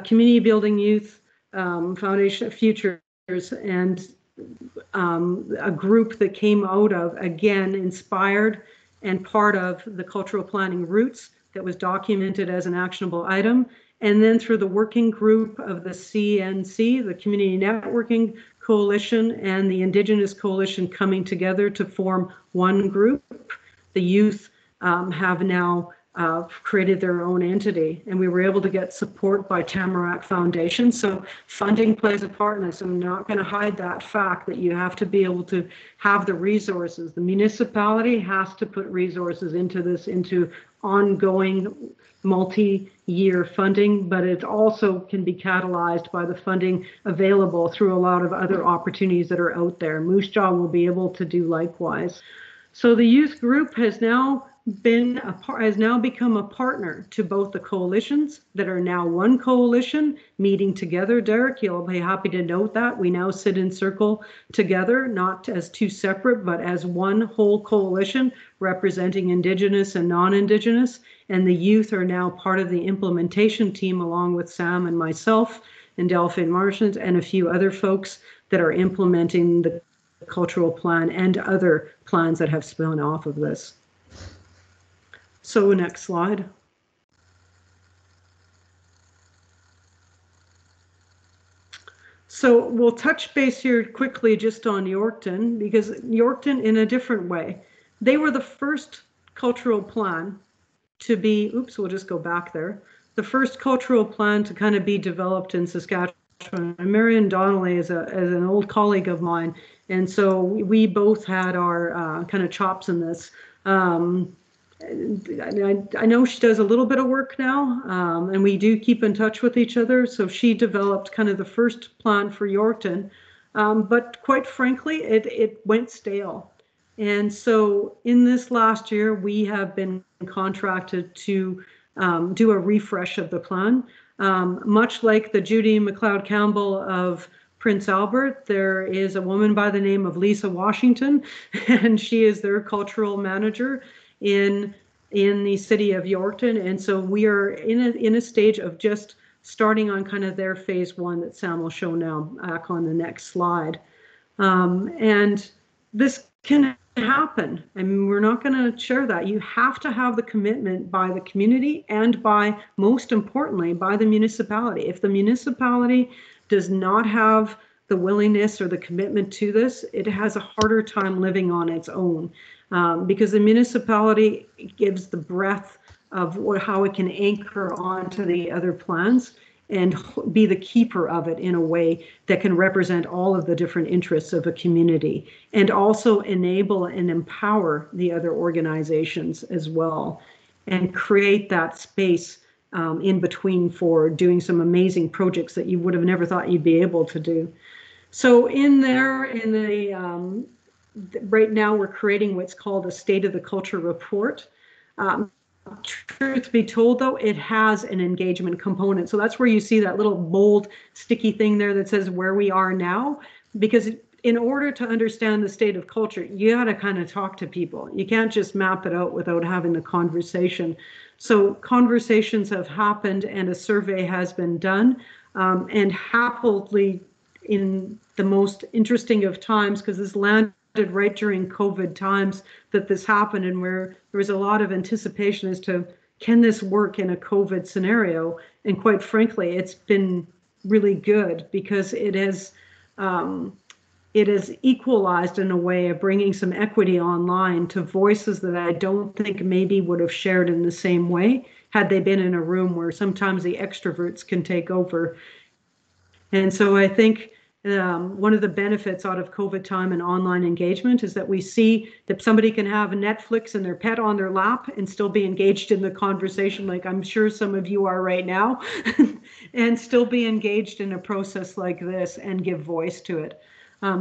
Community Building Youth Foundation Futures, and a group that came out of, again, inspired and part of the cultural planning roots that was documented as an actionable item. And then through the working group of the CNC, the Community Networking Coalition and the Indigenous Coalition coming together to form one group. The youth have now created their own entity, and we were able to get support by Tamarack Foundation. So funding plays a part in this. I'm not going to hide that fact that you have to be able to have the resources. The municipality has to put resources into this, into ongoing multi-year funding, but it also can be catalyzed by the funding available through a lot of other opportunities that are out there. Moose Jaw will be able to do likewise. So the youth group has now become a partner to both the coalitions that are now one coalition meeting together. Derek, you'll be happy to note that we now sit in circle together, not as two separate, but as one whole coalition representing Indigenous and non-Indigenous. And the youth are now part of the implementation team, along with Sam and myself and Delphine Martians and a few other folks that are implementing the cultural plan and other plans that have spun off of this. So next slide. So we'll touch base here quickly just on Yorkton, because Yorkton, in a different way, they were the first cultural plan to be, oops, we'll just go back there, the first cultural plan to kind of be developed in Saskatchewan. And Marion Donnelly is an old colleague of mine, and so we both had our kind of chops in this. I know she does a little bit of work now, and we do keep in touch with each other. So she developed kind of the first plan for Yorkton, but quite frankly, it went stale. And so in this last year, we have been contracted to do a refresh of the plan. Much like the Judy McLeod Campbell of Prince Albert, there is a woman by the name of Lisa Washington, and she is their cultural manager in the city of Yorkton. And so we are in a stage of just starting on kind of their phase one that Sam will show now back on the next slide. And this can happen. I mean, we're not going to share that. You have to have the commitment by the community and by, most importantly, by the municipality. If the municipality does not have the willingness or the commitment to this, it has a harder time living on its own, because the municipality gives the breadth of how it can anchor onto the other plans and be the keeper of it in a way that can represent all of the different interests of a community, and also enable and empower the other organizations as well, and create that space in between for doing some amazing projects that you would have never thought you'd be able to do. So right now we're creating what's called a State of the Culture report. Truth be told, though, it has an engagement component. So that's where you see that little bold, sticky thing there that says where we are now, because in order to understand the state of culture, you got to kind of talk to people. You can't just map it out without having the conversation. So conversations have happened and a survey has been done, and happily in the most interesting of times, because this landed right during COVID times that this happened, and where there was a lot of anticipation as to, can this work in a COVID scenario? And quite frankly, it's been really good, because it has equalized in a way of bringing some equity online to voices that I don't think maybe would have shared in the same way had they been in a room where sometimes the extroverts can take over. And so I think one of the benefits out of COVID time and online engagement is that we see that somebody can have Netflix and their pet on their lap and still be engaged in the conversation, like I'm sure some of you are right now, and still be engaged in a process like this and give voice to it.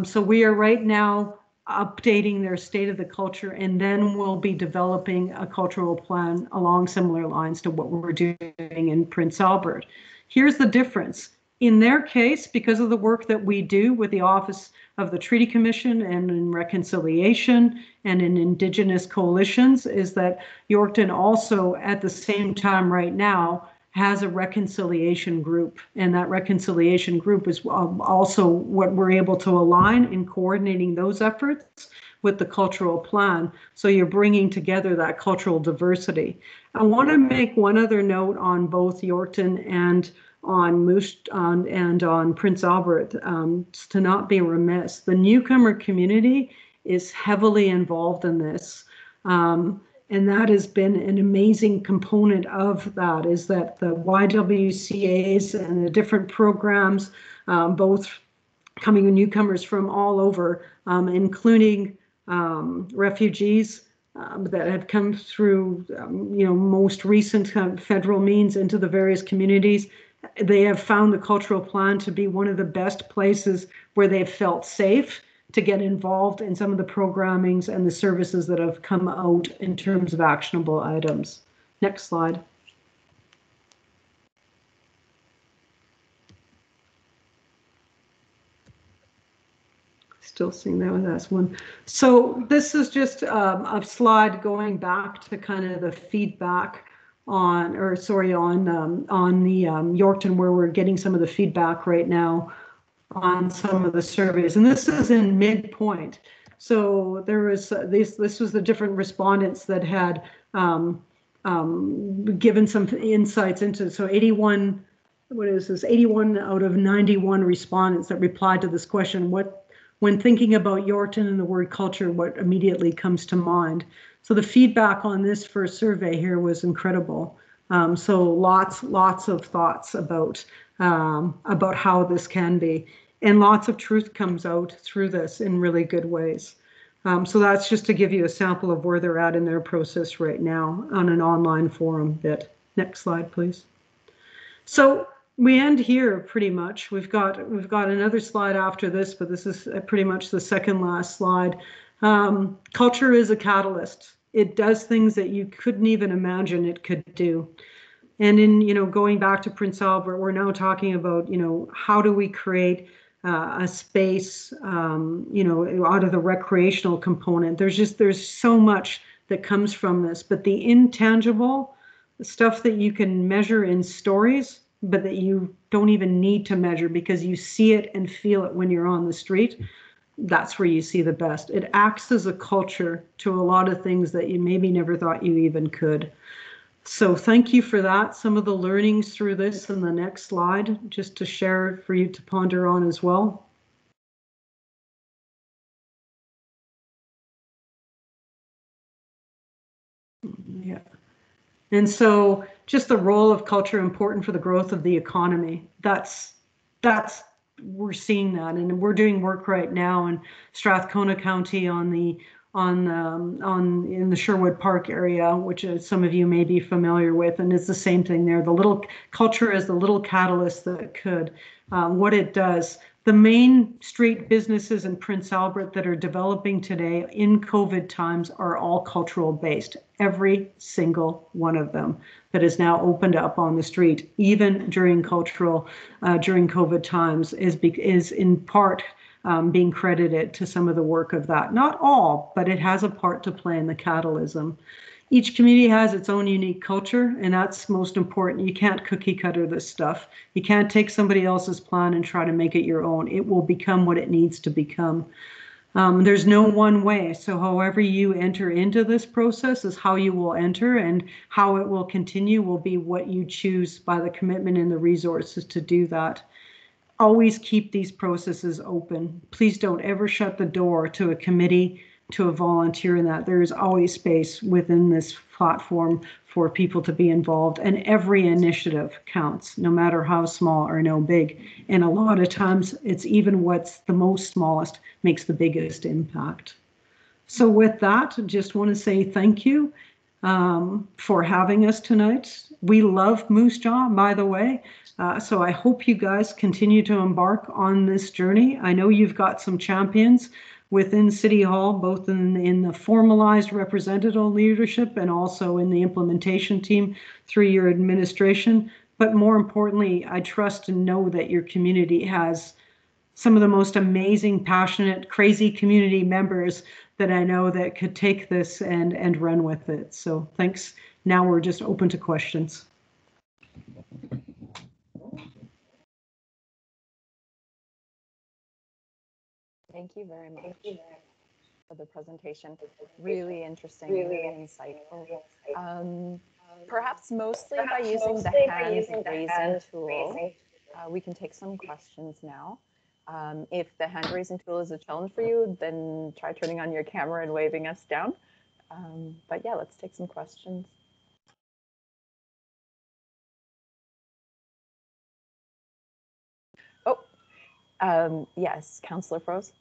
So we are right now updating their State of the Culture, and then we'll be developing a cultural plan along similar lines to what we're doing in Prince Albert. Here's the difference. In their case, because of the work that we do with the Office of the Treaty Commission and in reconciliation and in Indigenous coalitions, is that Yorkton also at the same time right now has a reconciliation group. And that reconciliation group is also what we're able to align in coordinating those efforts with the cultural plan. So you're bringing together that cultural diversity. I want to make one other note on both Yorkton and on Moose and on Prince Albert, to not be remiss. The newcomer community is heavily involved in this. And that has been an amazing component of that, is that the YWCAs and the different programs, both coming newcomers from all over, including refugees that have come through, most recent federal means into the various communities. They have found the cultural plan to be one of the best places where they've felt safe to get involved in some of the programmings and the services that have come out in terms of actionable items. Next slide. Still seeing that with this one. So this is just a slide going back to kind of the feedback on the Yorkton, where we're getting some of the feedback right now on some of the surveys, and this is in midpoint. So there was this was the different respondents that had given some insights into. So 81, what is this? 81 out of 91 respondents that replied to this question. When thinking about Yorkton and the word culture, what immediately comes to mind? So the feedback on this first survey here was incredible. So lots of thoughts about how this can be, and lots of truth comes out through this in really good ways. So that's just to give you a sample of where they're at in their process right now on an online forum bit. Next slide, please. So we end here pretty much. We've got another slide after this, but this is pretty much the second last slide. Culture is a catalyst. It does things that you couldn't even imagine it could do. And in, going back to Prince Albert, we're now talking about, how do we create a space, out of the recreational component. There's so much that comes from this, but the intangible, the stuff that you can measure in stories, but that you don't even need to measure because you see it and feel it when you're on the street, that's where you see the best. It acts as a culture to a lot of things that you maybe never thought you even could. So thank you for that. Some of the learnings through this in the next slide, just to share for you to ponder on as well. Yeah. And so just the role of culture important for the growth of the economy. That's we're seeing that, and we're doing work right now in Strathcona County in the Sherwood Park area, which some of you may be familiar with, and it's the same thing there. The little culture is the little catalyst that could. What it does. The main street businesses in Prince Albert that are developing today in COVID times are all cultural based. Every single one of them that is now opened up on the street, even during COVID times, is in part being credited to some of the work of that. Not all, but it has a part to play in the catalysm. Each community has its own unique culture, and that's most important. You can't cookie cutter this stuff. You can't take somebody else's plan and try to make it your own. It will become what it needs to become. There's no one way. So however you enter into this process is how you will enter, and how it will continue will be what you choose by the commitment and the resources to do that. Always keep these processes open. Please don't ever shut the door to a committee, to a volunteer, in that there is always space within this platform for people to be involved, and every initiative counts, no matter how small or no big. And a lot of times it's even what's the most smallest makes the biggest impact. So with that, just want to say thank you for having us tonight. We love Moose Jaw, by the way. So I hope you guys continue to embark on this journey. I know you've got some champions within City Hall, both in the formalized representative leadership and also in the implementation team through your administration. But more importantly, I trust and know that your community has some of the most amazing, passionate, crazy community members that I know that could take this and run with it. So thanks. Now we're just open to questions. Thank you very much for the presentation. Really interesting, really insightful. perhaps mostly by using the hand-raising tool. We can take some questions now. If the hand-raising tool is a challenge for you, then try turning on your camera and waving us down. But yeah, let's take some questions. Oh, yes, Councillor Froese.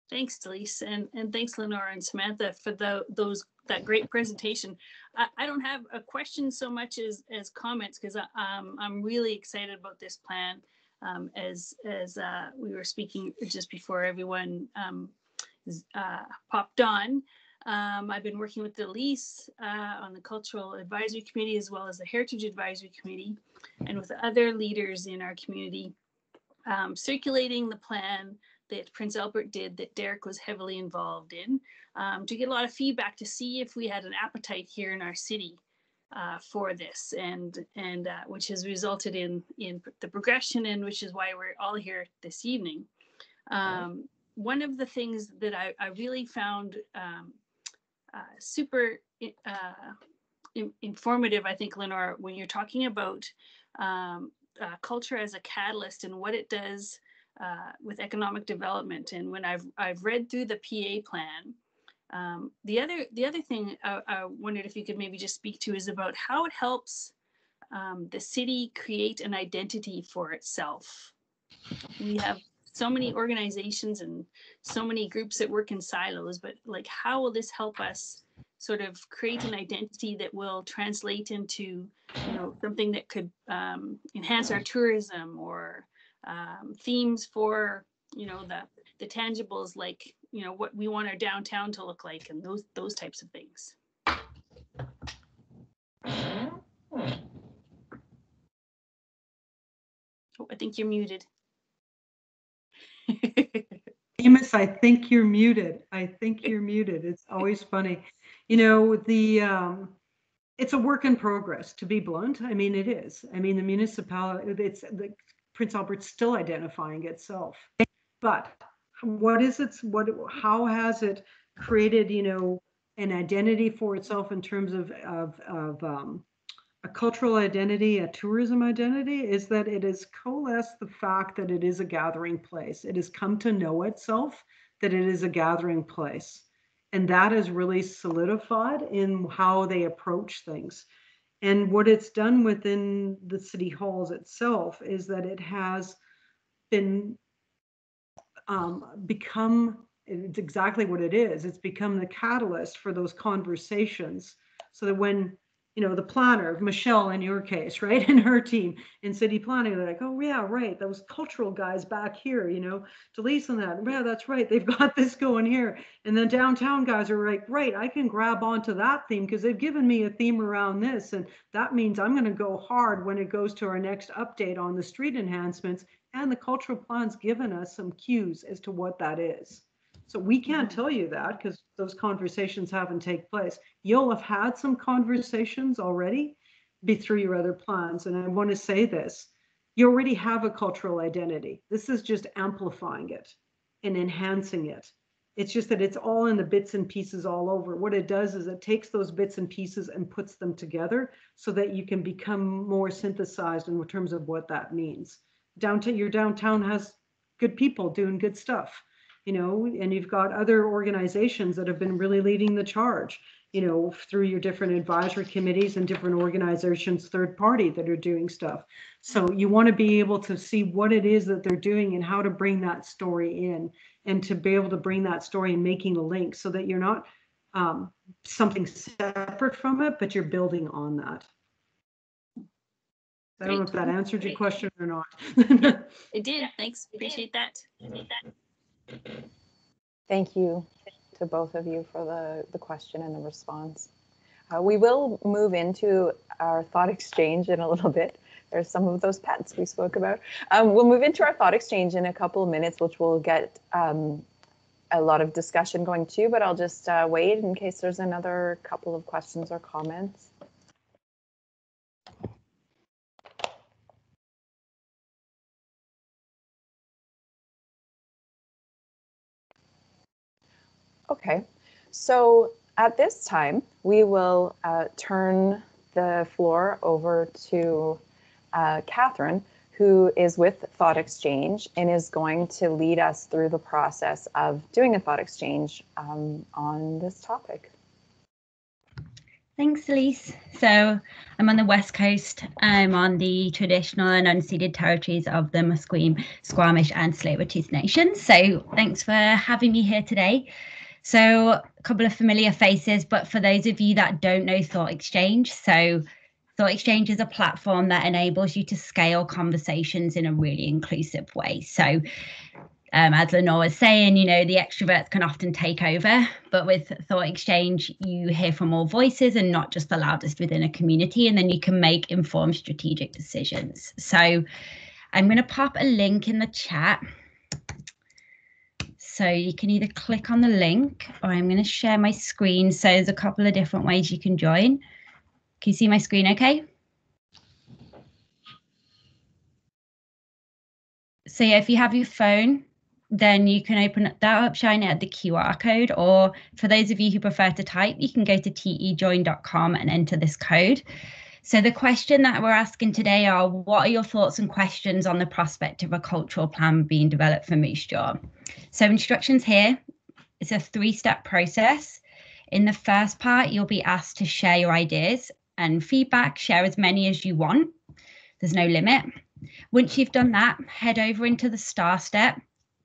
Thanks, Delise, and thanks, Lenora and Samantha, for that great presentation. I don't have a question so much as comments, because I'm really excited about this plan. As we were speaking just before everyone popped on, I've been working with Delise on the Cultural Advisory Committee as well as the Heritage Advisory Committee, and with other leaders in our community, circulating the plan that Prince Albert did, that Derek was heavily involved in, to get a lot of feedback to see if we had an appetite here in our city for this, and which has resulted in the progression, and which is why we're all here this evening. One of the things that I really found super informative, I think, Lenore, when you're talking about culture as a catalyst and what it does with economic development. And when I've read through the PA plan, the other thing I wondered if you could maybe just speak to is about how it helps the city create an identity for itself. We have so many organizations and so many groups that work in silos, but like, how will this help us sort of create an identity that will translate into, you know, something that could enhance our tourism, or themes for, you know, the tangibles, like, you know, what we want our downtown to look like, and those types of things. Oh, I think you're muted. Amos, I think you're muted. I think you're muted. It's always funny. You know, it's a work in progress, to be blunt. I mean, it is. I mean, the municipality, Prince Albert's still identifying itself. But how has it created, you know, an identity for itself in terms of a cultural identity, a tourism identity, is that it has coalesced the fact that it is a gathering place. It has come to know itself that it is a gathering place. And that is really solidified in how they approach things. And what it's done within the city halls itself is that it has been become, it's exactly what it is. It's become the catalyst for those conversations, so that when, you know, the planner, Michelle in your case, right, and her team in city planning, they're like, oh yeah, right, those cultural guys back here, you know, Delise and that, yeah, that's right, they've got this going here. And then downtown guys are like, right, I can grab onto that theme because they've given me a theme around this, and that means I'm going to go hard when it goes to our next update on the street enhancements. And the cultural plan's given us some cues as to what that is. So we can't tell you that because those conversations haven't taken place. You'll have had some conversations already through your other plans. And I want to say this, you already have a cultural identity. This is just amplifying it and enhancing it. It's just that it's all in the bits and pieces all over. What it does is it takes those bits and pieces and puts them together so that you can become more synthesized in terms of what that means. Your downtown has good people doing good stuff, you know, and you've got other organizations that have been really leading the charge, you know, through your different advisory committees and different organizations, third party, that are doing stuff. So you want to be able to see what it is that they're doing and how to bring that story in, and to be able to bring that story and making a link so that you're not something separate from it, but you're building on that. I don't know if that answered your question or not. It did. Thanks. Appreciate that. Thank you to both of you for the question and the response. We will move into our thought exchange in a little bit. There's some of those pets we spoke about. We'll move into our thought exchange in a couple of minutes, which will get a lot of discussion going too, but I'll just wait in case there's another couple of questions or comments. Okay, so at this time, we will turn the floor over to Catherine, who is with Thought Exchange and is going to lead us through the process of doing a thought exchange on this topic. Thanks, Elise. So I'm on the West Coast. I'm on the traditional and unceded territories of the Musqueam, Squamish and Tsleil-Waututh Nations. So thanks for having me here today. So a couple of familiar faces, but for those of you that don't know Thought Exchange, so Thought Exchange is a platform that enables you to scale conversations in a really inclusive way. So as Lenore was saying, you know, the extroverts can often take over, but with Thought Exchange, you hear from all voices and not just the loudest within a community, and then you can make informed strategic decisions. So I'm going to pop a link in the chat. So you can either click on the link or I'm going to share my screen. So there's a couple of different ways you can join. Can you see my screen okay? So yeah, if you have your phone, then you can open that up, shine it at the QR code, or for those of you who prefer to type, you can go to tejoin.com and enter this code. So the question that we're asking today are, what are your thoughts and questions on the prospect of a cultural plan being developed for Moose Jaw? So instructions here, it's a 3-step process. In the first part, you'll be asked to share your ideas and feedback, share as many as you want. There's no limit. Once you've done that, head over into the star step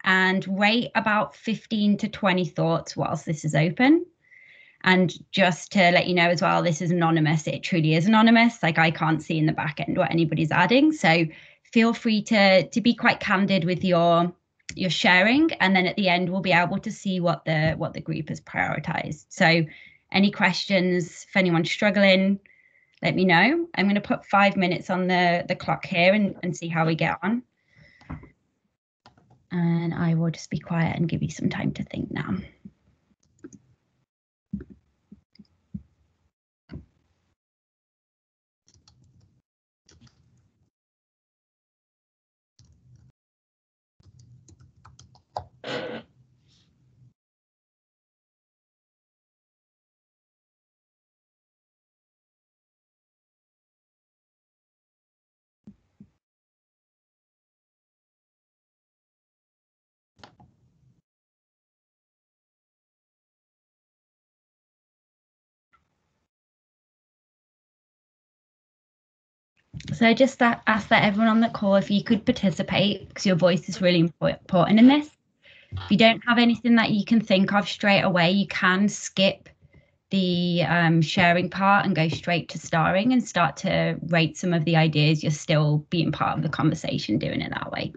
and rate about 15 to 20 thoughts whilst this is open. And just to let you know as well, this is anonymous. It truly is anonymous. Like, I can't see in the back end what anybody's adding. So feel free to be quite candid with your sharing. And then at the end, we'll be able to see what the group has prioritized. So any questions, if anyone's struggling, let me know. I'm going to put 5 minutes on the clock here and see how we get on. And I will just be quiet and give you some time to think now. So I just ask that everyone on the call, if you could participate, because your voice is really important in this. If you don't have anything that you can think of straight away, you can skip the sharing part and go straight to starring and start to rate some of the ideas. You're still being part of the conversation doing it that way.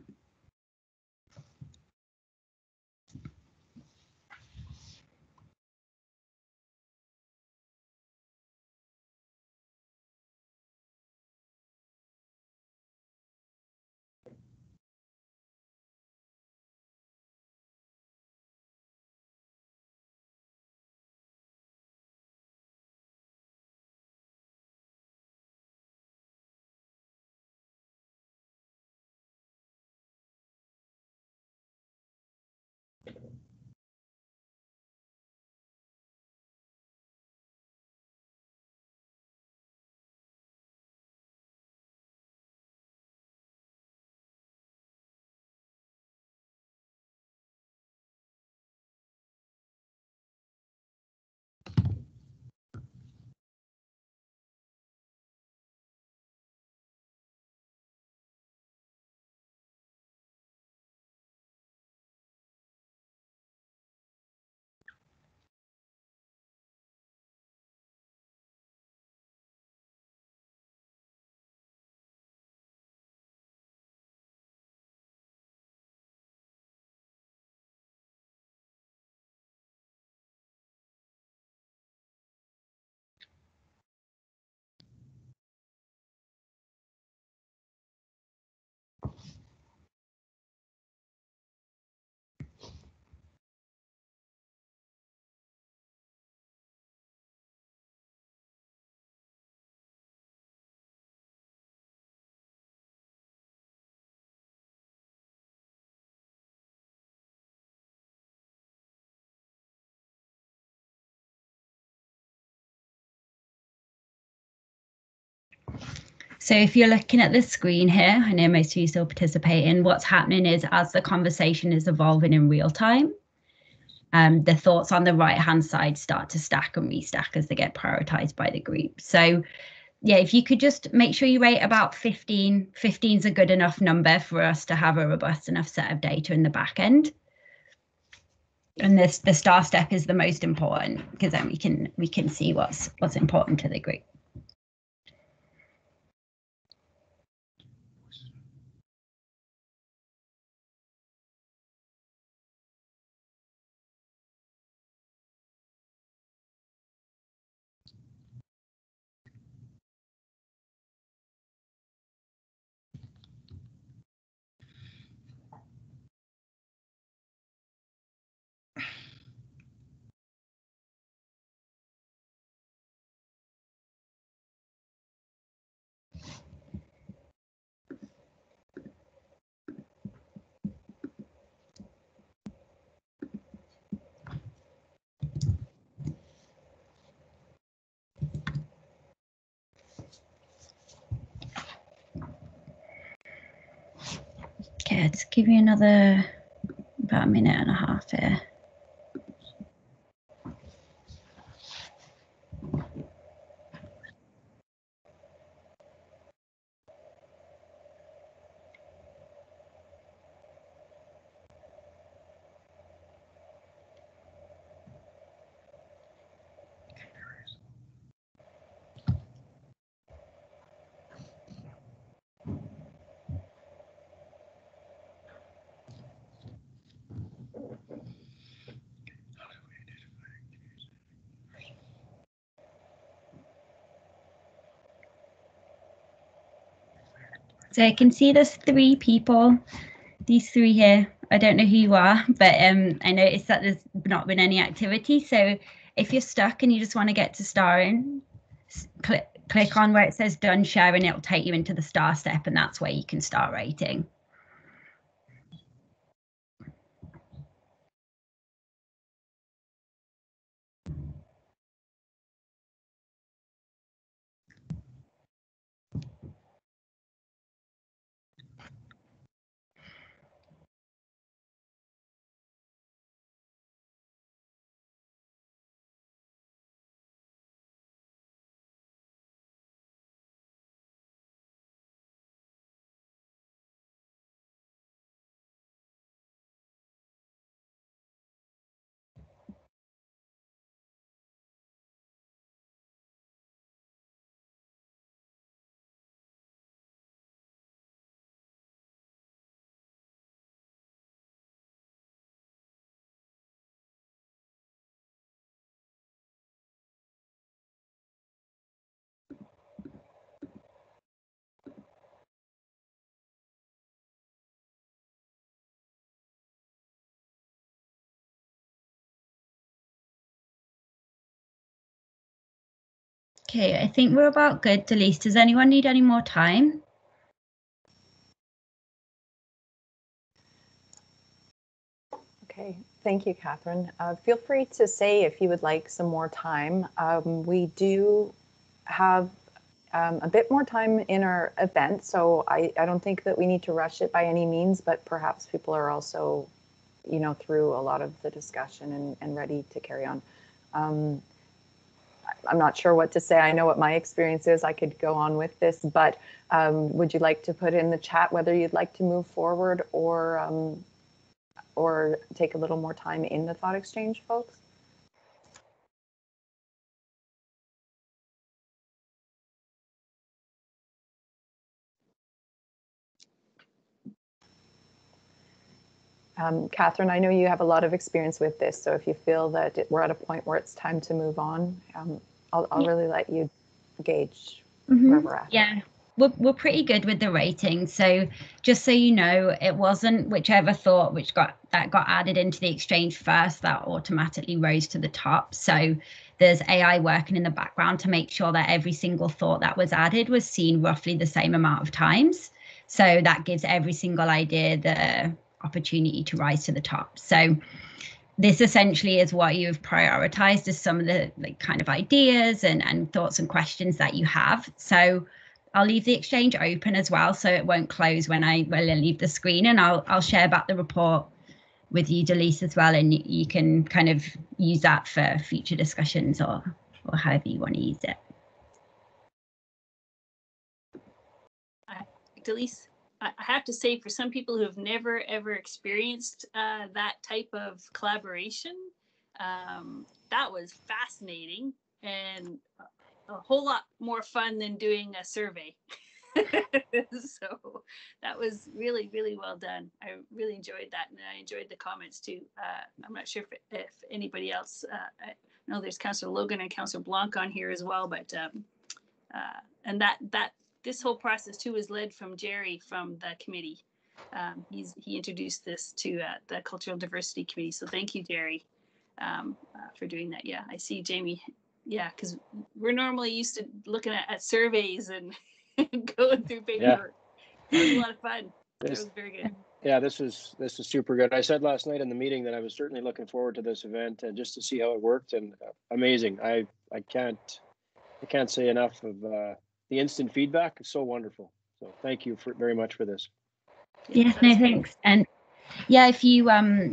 So if you're looking at the screen here, I know most of you still participating, what's happening is as the conversation is evolving in real time, the thoughts on the right-hand side start to stack and restack as they get prioritized by the group. So yeah, if you could just make sure you rate about 15. 15 is a good enough number for us to have a robust enough set of data in the back end. And the star step is the most important because then we can see what's important to the group. Okay, let's give you about a minute and a half here. So I can see there's 3 people, these 3 here. I don't know who you are, but I noticed that there's not been any activity. So if you're stuck and you just want to get to starring, click on where it says done sharing, it'll take you into the star step, and that's where you can start rating. Okay, I think we're about good, Delise. Does anyone need any more time? Okay, thank you, Catherine. Feel free to say if you would like some more time. We do have a bit more time in our event, so I don't think that we need to rush it by any means, but perhaps people are also, you know, through a lot of the discussion and ready to carry on. I'm not sure what to say. I know what my experience is. I could go on with this, but would you like to put in the chat whether you'd like to move forward or take a little more time in the thought exchange, folks? Catherine, I know you have a lot of experience with this, so if you feel that we're at a point where it's time to move on, I'll really let you gauge where we're at. Yeah, we're pretty good with the rating. So just so you know, it wasn't whichever thought got added into the exchange first that automatically rose to the top. So there's AI working in the background to make sure that every single thought that was added was seen roughly the same amount of times. So that gives every single idea the opportunity to rise to the top. So this essentially is what you've prioritized as some of the kind of ideas and thoughts and questions that you have. So I'll leave the exchange open as well, so it won't close when I leave the screen, and I'll share back the report with you, Delise, as well, and you can kind of use that for future discussions or however you want to use it. Delise, I have to say, for some people who have never ever experienced that type of collaboration, that was fascinating and a whole lot more fun than doing a survey. So that was really, really well done. I really enjoyed that, and I enjoyed the comments too. I'm not sure if anybody else, I know there's Councillor Logan and Councillor Blanc on here as well, but and that this whole process too was led from Jerry from the committee. He introduced this to the Cultural Diversity Committee. So thank you, Jerry, for doing that. Yeah, I see Jamie. Yeah, because we're normally used to looking at surveys and going through paper. Yeah. That was a lot of fun. It was very good. Yeah, this is super good. I said last night in the meeting that I was certainly looking forward to this event and just to see how it worked, and amazing. I can't say enough of the instant feedback. It's so wonderful. So thank you very much for this. Yes, no, thanks. And yeah, if you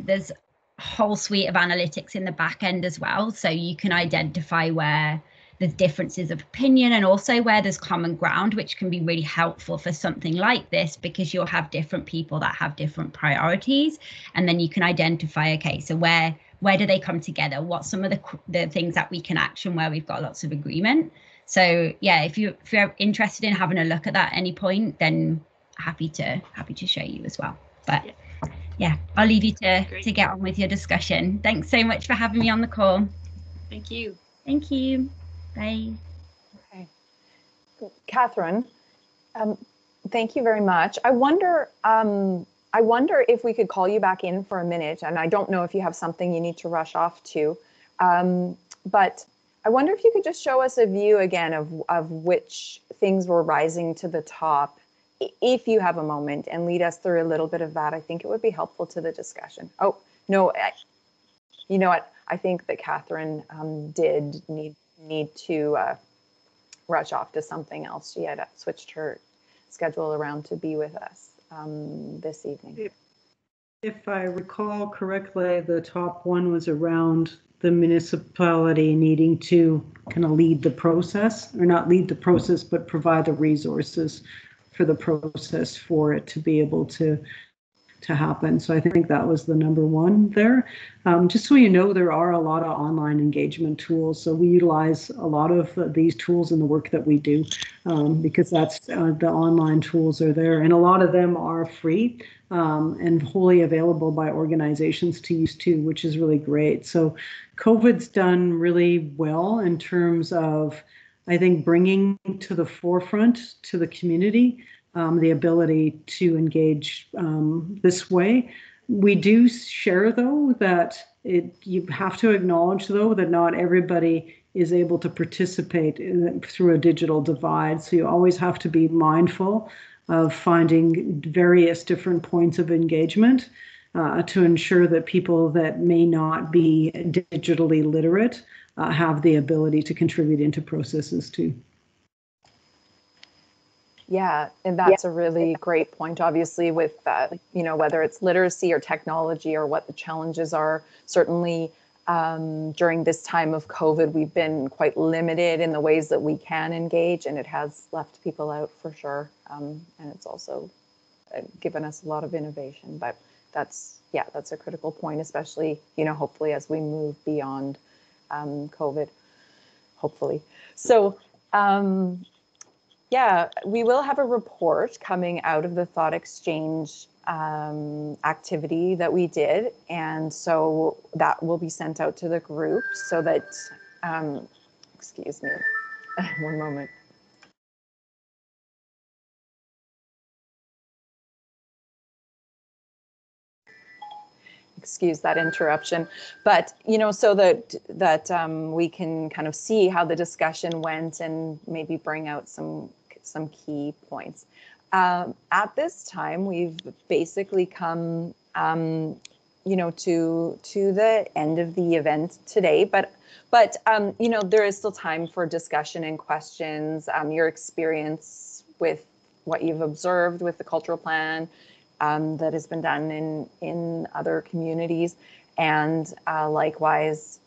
there's a whole suite of analytics in the back end as well, so you can identify where there's differences of opinion and also where there's common ground, which can be really helpful for something like this, because you'll have different people that have different priorities, and then you can identify, okay, so where do they come together? What's some of the things that we can action where we've got lots of agreement? So yeah, if you're interested in having a look at that at any point, then happy to show you as well. But yeah, I'll leave you to get on with your discussion. Thanks so much for having me on the call. Thank you. Thank you. Bye. Okay. Catherine, thank you very much. I wonder if we could call you back in for a minute, and I don't know if you have something you need to rush off to, but I wonder if you could just show us a view again of which things were rising to the top, if you have a moment, and lead us through a little bit of that. I think it would be helpful to the discussion. Oh, no, you know what? I think that Catherine did need to rush off to something else. She had switched her schedule around to be with us this evening. If I recall correctly, the top one was around the municipality needing to kind of lead the process, or not lead the process, but provide the resources for the process for it to be able to happen. So I think that was the number one there. Just so you know, there are a lot of online engagement tools. So we utilize a lot of these tools in the work that we do, because that's the online tools are there, and a lot of them are free and wholly available by organizations to use too, which is really great. So COVID's done really well in terms of, I think, bringing to the forefront to the community the ability to engage this way. We do share, though, that you have to acknowledge, though, that not everybody is able to participate through a digital divide. So you always have to be mindful of finding various different points of engagement to ensure that people that may not be digitally literate have the ability to contribute into processes too. Yeah, and that's a really great point. Obviously, with you know, whether it's literacy or technology or what the challenges are, certainly during this time of COVID, we've been quite limited in the ways that we can engage, and it has left people out for sure. And it's also given us a lot of innovation. But that's a critical point, especially, you know, hopefully as we move beyond COVID, hopefully. So. Yeah, we will have a report coming out of the thought exchange activity that we did. And so that will be sent out to the group so that, excuse me, one moment. Excuse that interruption, but you know, so that we can kind of see how the discussion went and maybe bring out some key points. At this time, we've basically come, you know, to the end of the event today. But you know, there is still time for discussion and questions. Your experience with what you've observed with the cultural plan that has been done in other communities, and likewise,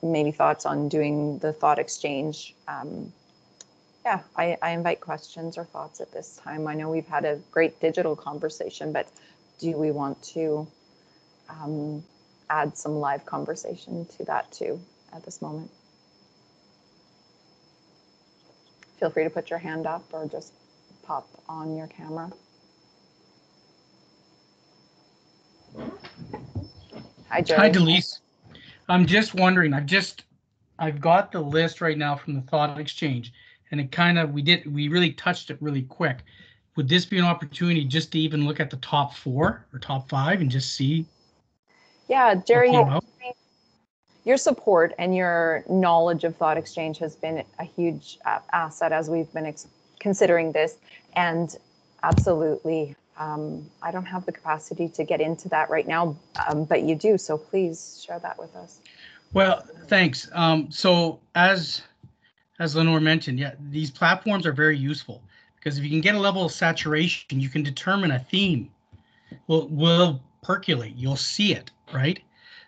maybe thoughts on doing the thought exchange. Yeah, I invite questions or thoughts at this time. I know we've had a great digital conversation, but do we want to add some live conversation to that too at this moment? Feel free to put your hand up or just pop on your camera. Hi, Jerry. Hi, Delise. I'm just wondering, I've got the list right now from the thought exchange, and it kind of, we really touched it really quick. Would this be an opportunity just to even look at the top 4 or top 5 and just see? Yeah, Jerry, what came out? your support and your knowledge of thought exchange has been a huge asset as we've been considering this. And absolutely, I don't have the capacity to get into that right now, but you do. So please share that with us. Well, thanks. So as Lenore mentioned, yeah, these platforms are very useful because if you can get a level of saturation, you can determine a theme will percolate. You'll see it, right?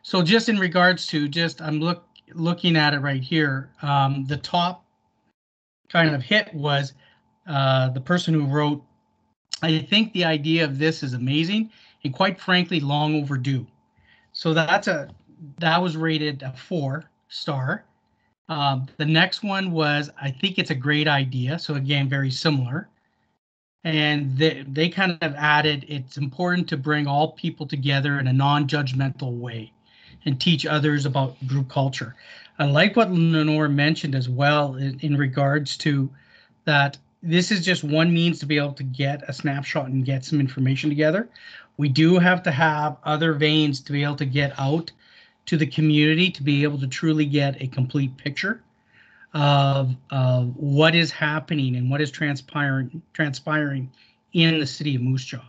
So just in regards to I'm looking at it right here. The top kind of hit was the person who wrote, I think the idea of this is amazing and quite frankly, long overdue. So that was rated a 4-star. The next one was, I think it's a great idea. So again, very similar. And they kind of added, it's important to bring all people together in a non-judgmental way and teach others about group culture. I like what Lenore mentioned as well in regards to that this is just one means to be able to get a snapshot and get some information together. We do have to have other veins to be able to get out to the community to be able to truly get a complete picture of what is happening and what is transpiring in the city of Moose Jaw.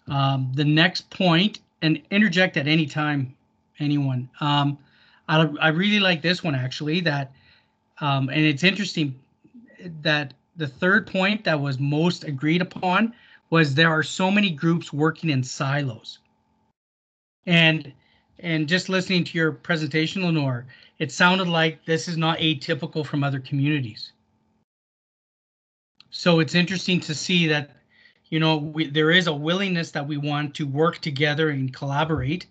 The next point, and interject at any time, anyone. I really like this one actually. That and it's interesting that the third point that was most agreed upon was there are so many groups working in silos. And just listening to your presentation, Lenore, it sounded like this is not atypical from other communities. So it's interesting to see that, you know, there is a willingness that we want to work together and collaborate,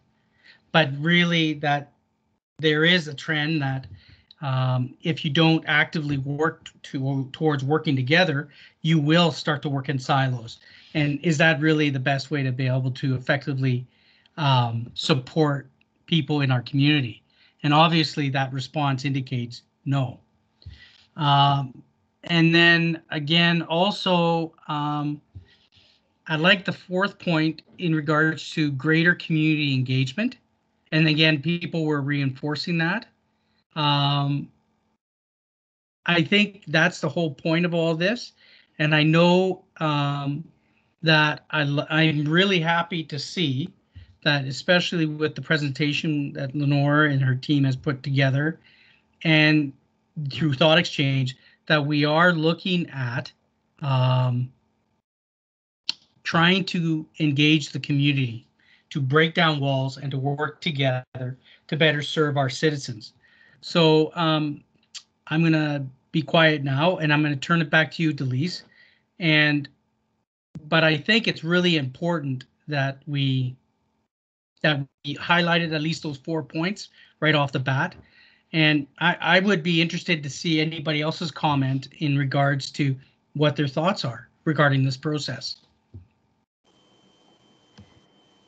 but really that there is a trend that if you don't actively work towards working together, you will start to work in silos. And is that really the best way to be able to effectively support people in our community? And obviously that response indicates no. And then again, also, I like the fourth point in regards to greater community engagement. And again, people were reinforcing that. I think that's the whole point of all this. And I know that I'm really happy to see that, especially with the presentation that Lenore and her team has put together and through Thought Exchange, that we are looking at trying to engage the community, to break down walls and to work together to better serve our citizens. So I'm going to be quiet now and I'm going to turn it back to you, Delise. But I think it's really important that we highlighted at least those 4 points right off the bat. And I would be interested to see anybody else's comment in regards to what their thoughts are regarding this process.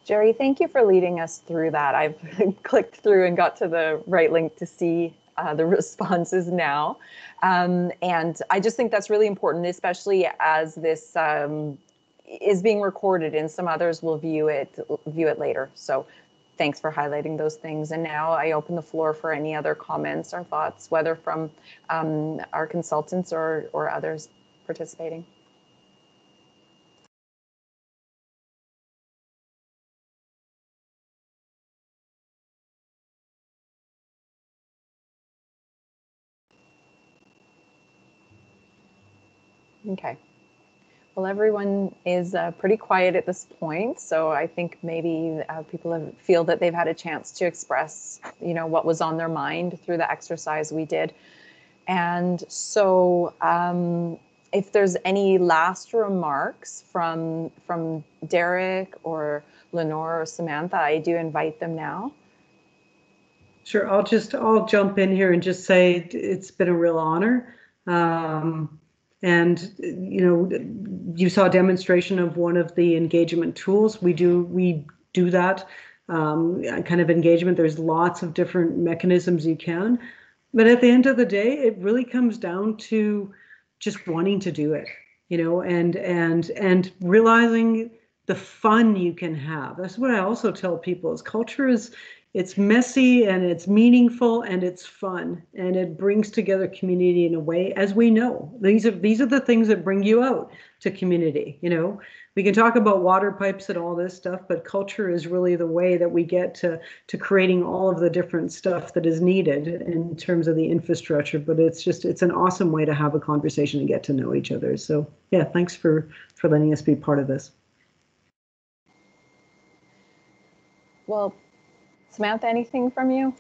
Jerry, thank you for leading us through that. I've clicked through and got to the right link to see the responses now. And I just think that's really important, especially as this is being recorded and some others will view it later. So thanks for highlighting those things. And now I open the floor for any other comments or thoughts, whether from our consultants or others participating. Okay. Well, everyone is pretty quiet at this point, so I think maybe people feel that they've had a chance to express, what was on their mind through the exercise we did. And so if there's any last remarks from Derek or Lenore or Samantha, I do invite them now. Sure, I'll jump in here and just say it's been a real honor. And you saw a demonstration of one of the engagement tools. We do that kind of engagement. There's lots of different mechanisms you can, but at the end of the day, it really comes down to just wanting to do it, and realizing the fun you can have. That's what I also tell people is culture it's messy and it's meaningful and it's fun and it brings together community in a way, as we know. These are the things that bring you out to community. We can talk about water pipes and all this stuff, but culture is really the way that we get to creating all of the different stuff that is needed in terms of the infrastructure. But it's an awesome way to have a conversation and get to know each other. So yeah, thanks for letting us be part of this. Well, Samantha, anything from you?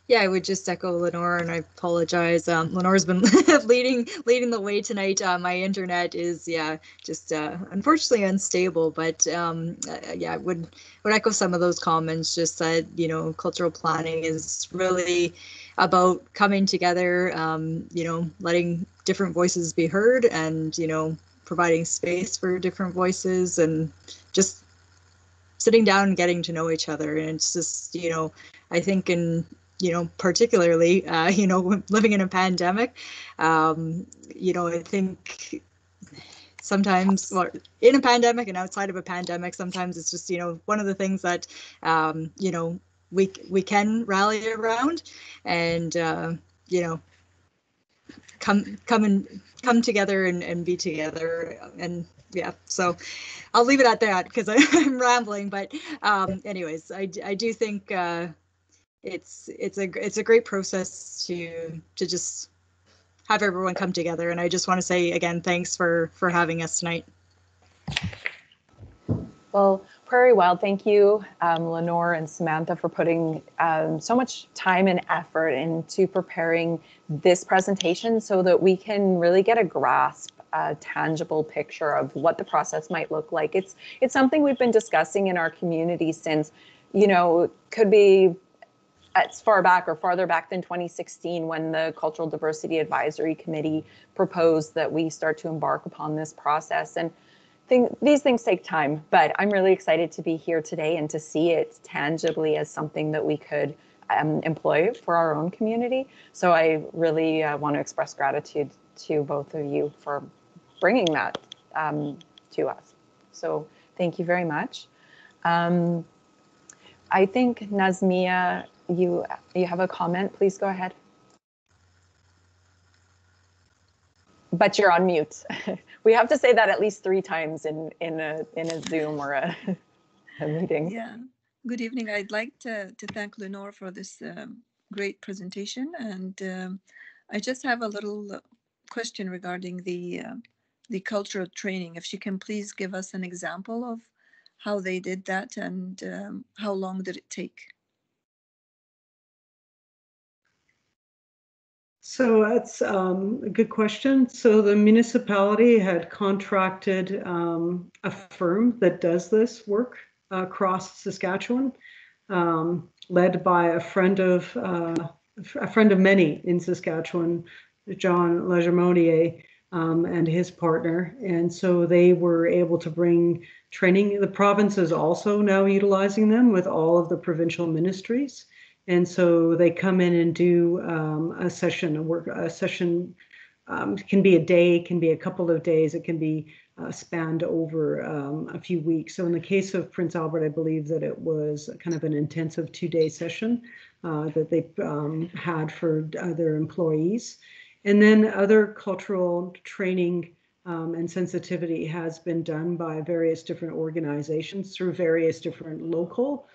Yeah, I would just echo Lenore, and I apologize. Lenore's been leading the way tonight. My internet is just unfortunately unstable, but I would echo some of those comments. Just that cultural planning is really about coming together, letting different voices be heard, and providing space for different voices, and just sitting down and getting to know each other. And it's just I think particularly, living in a pandemic, I think sometimes, well, in a pandemic and outside of a pandemic, sometimes it's just, one of the things that, we can rally around and, come together and be together. And yeah, so I'll leave it at that because I'm rambling. But anyways, I do think it's a great process to just have everyone come together. And I just want to say again, thanks for having us tonight. Well, Prairie Wild, thank you, Lenore and Samantha, for putting so much time and effort into preparing this presentation so that we can really get a grasp, a tangible picture of what the process might look like. It's something we've been discussing in our community since, could be as far back or farther back than 2016 when the Cultural Diversity Advisory Committee proposed that we start to embark upon this process. And these things take time, but I'm really excited to be here today and to see it tangibly as something that we could employ for our own community. So I really want to express gratitude to both of you for bringing that to us. So thank you very much. I think Nazmia, you have a comment, please go ahead. But you're on mute. We have to say that at least 3 times in a Zoom or a meeting. Yeah. Good evening. I'd like to thank Lenore for this great presentation, and I just have a little question regarding the cultural training. If she can please give us an example of how they did that and how long did it take? So that's a good question. So the municipality had contracted a firm that does this work across Saskatchewan, led by a friend of many in Saskatchewan, John Legermonier, and his partner. And so they were able to bring training. The province is also now utilizing them with all of the provincial ministries. And so they come in and do a session, can be a day, can be a couple of days, it can be spanned over a few weeks. So in the case of Prince Albert, I believe that it was kind of an intensive 2-day session that they had for their employees. And then other cultural training and sensitivity has been done by various different organizations through various different local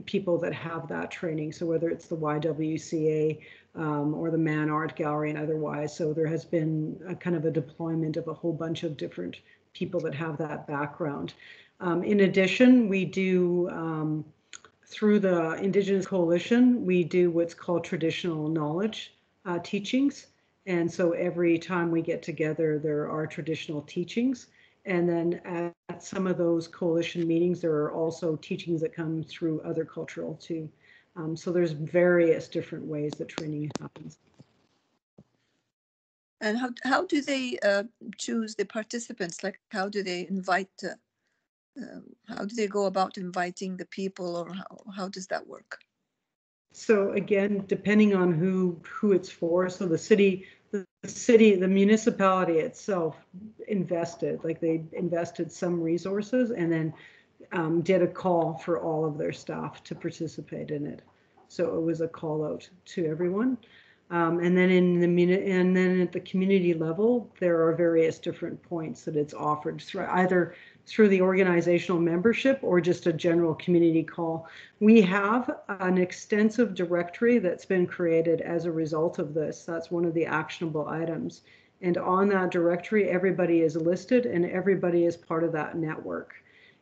people that have that training. So whether it's the YWCA or the Man Art Gallery and otherwise. So there has been a kind of a deployment of a whole bunch of different people that have that background. In addition, we do, through the Indigenous Coalition, we do what's called traditional knowledge teachings. And so every time we get together, there are traditional teachings. And then at some of those coalition meetings, there are also teachings that come through other cultural too. So there's various different ways that training happens. And how do they choose the participants? Like, how do they invite, how do they go about inviting the people, or how does that work? So again, depending on who it's for. So the municipality itself invested, like they invested some resources and then did a call for all of their staff to participate in it. So it was a call out to everyone. And then at the community level, there are various different points that it's offered through, either through the organizational membership or just a general community call. We have an extensive directory that's been created as a result of this. That's one of the actionable items. And on that directory, everybody is listed and everybody is part of that network.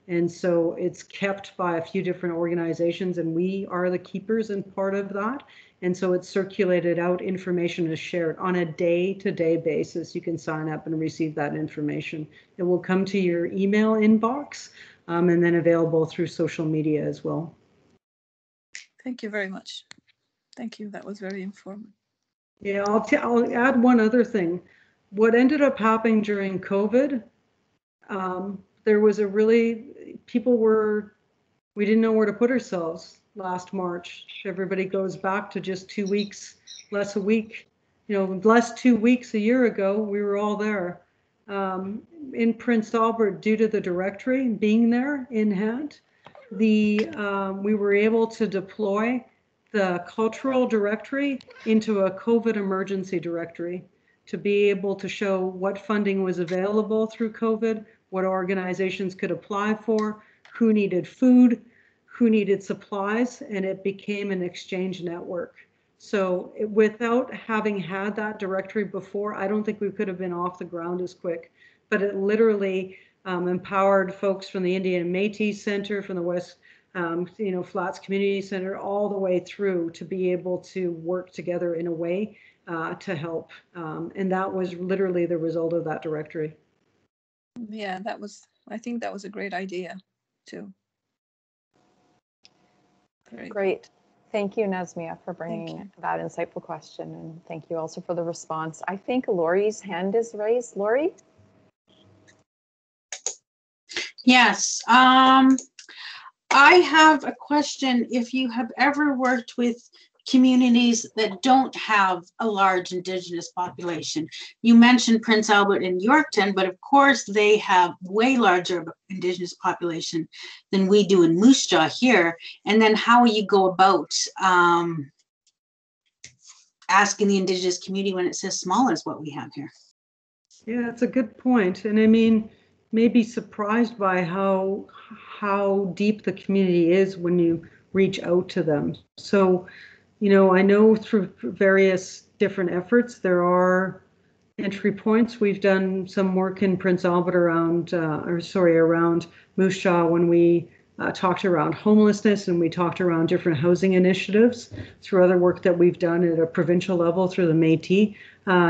And so it's kept by a few different organizations, and we are the keepers and part of that. And so it's circulated out, information is shared on a day-to-day basis. You can sign up and receive that information. It will come to your email inbox and then available through social media as well. Thank you very much. Thank you. That was very informative. Yeah, I'll add one other thing. What ended up happening during COVID, there was we didn't know where to put ourselves last March. Everybody goes back to just 2 weeks, less a week. Less 2 weeks a year ago, we were all there. In Prince Albert, due to the directory being there in hand, we were able to deploy the cultural directory into a COVID emergency directory to be able to show what funding was available through COVID, what organizations could apply for, who needed food, who needed supplies, and it became an exchange network. So without having had that directory before, I don't think we could have been off the ground as quick, but it literally empowered folks from the Indian Métis Center, from the West Flats Community Center, all the way through to be able to work together in a way to help. And that was literally the result of that directory. Yeah, I think that was a great idea too. Great. Thank you, Nazmia, for bringing that insightful question. And thank you also for the response. I think Lori's hand is raised. Lori? Yes. I have a question. If you have ever worked with communities that don't have a large Indigenous population. You mentioned Prince Albert and Yorkton, but of course they have way larger Indigenous population than we do in Moose Jaw here. And then how you go about asking the Indigenous community when it's as small as what we have here. Yeah, that's a good point. And I mean, maybe surprised by how deep the community is when you reach out to them. So, I know through various different efforts, there are entry points. We've done some work in Prince Albert around Moose Jaw when we talked around homelessness, and we talked around different housing initiatives through other work that we've done at a provincial level through the Métis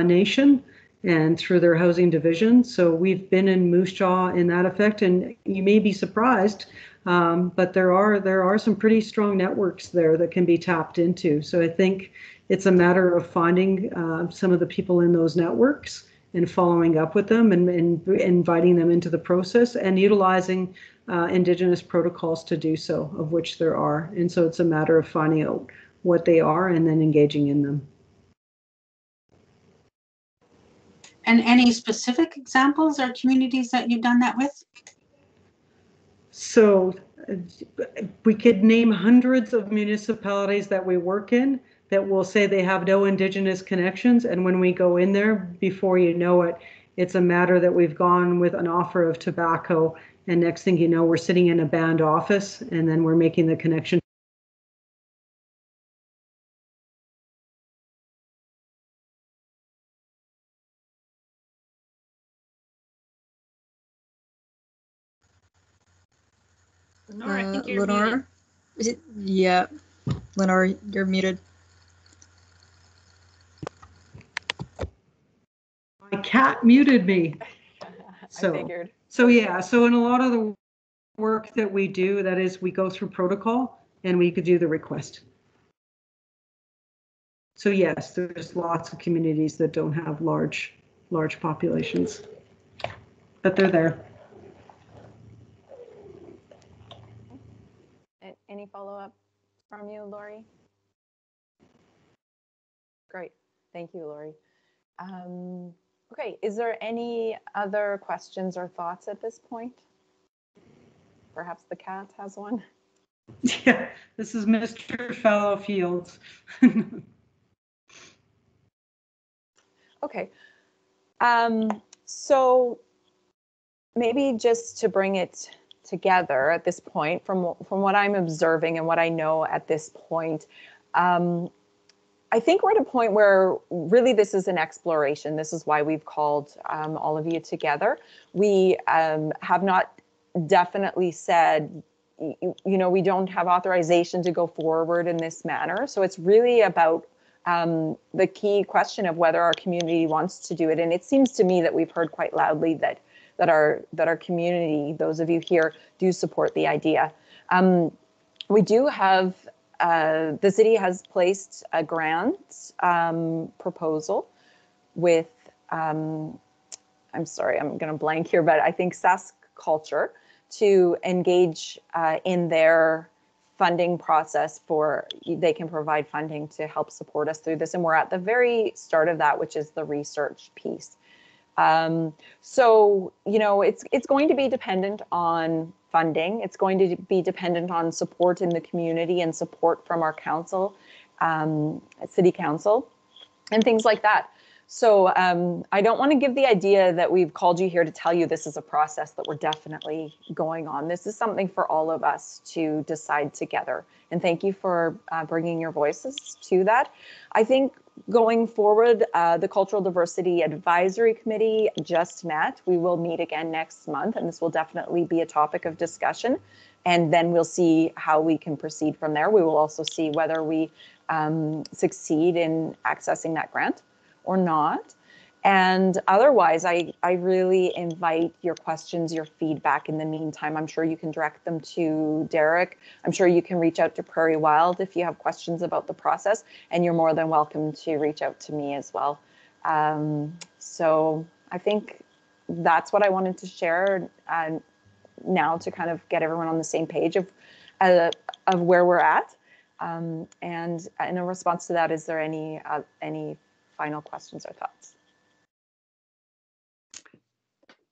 Nation and through their housing division. So we've been in Moose Jaw in that effect, and you may be surprised, but there are some pretty strong networks there that can be tapped into. So I think it's a matter of finding some of the people in those networks and following up with them and inviting them into the process and utilizing Indigenous protocols to do so, of which there are. And so it's a matter of finding out what they are and then engaging in them. And any specific examples or communities that you've done that with? So we could name hundreds of municipalities that we work in that will say they have no Indigenous connections. And when we go in there, before you know it, it's a matter that we've gone with an offer of tobacco And next thing you know, we're sitting in a band office, and then we're making the connection. Lenore, I think you're muted. Lenore? Yeah, Lenore, you're muted. My cat muted me. I figured. So yeah, so in a lot of the work that we do, that is, we go through protocol and we could do the request. So yes, there's lots of communities that don't have large populations, but they're there. Any follow-up from you, Lori? Great, thank you, Lori. Okay, is there any other questions or thoughts at this point? Perhaps the cat has one. Yeah, this is Mr. Fallowfields. Okay, so maybe just to bring it together at this point, from what I'm observing and what I know at this point, I think we're at a point where really this is an exploration. This is why we've called all of you together. We have not definitely said, you know, we don't have authorization to go forward in this manner. So it's really about the key question of whether our community wants to do it. And it seems to me that we've heard quite loudly that our community, those of you here, do support the idea. We do have, the city has placed a grant proposal with, I'm sorry, I'm going to blank here, but I think Stakeholder, to engage in their funding process for, they can provide funding to help support us through this. And we're at the very start of that, which is the research piece. So, you know, it's going to be dependent on funding. It's going to be dependent on support in the community and support from our council, city council, and things like that. So I don't want to give the idea that we've called you here to tell you this is a process that we're definitely going on. This is something for all of us to decide together. And thank you for bringing your voices to that. I think going forward, the Cultural Diversity Advisory Committee just met. We will meet again next month, and this will definitely be a topic of discussion. And then we'll see how we can proceed from there. We will also see whether we succeed in accessing that grant or not. And otherwise, I really invite your questions, your feedback in the meantime. I'm sure you can direct them to Derek. I'm sure you can reach out to Prairie Wild if you have questions about the process, and you're more than welcome to reach out to me as well. So I think that's what I wanted to share now, to kind of get everyone on the same page of where we're at. And in a response to that, is there any final questions or thoughts?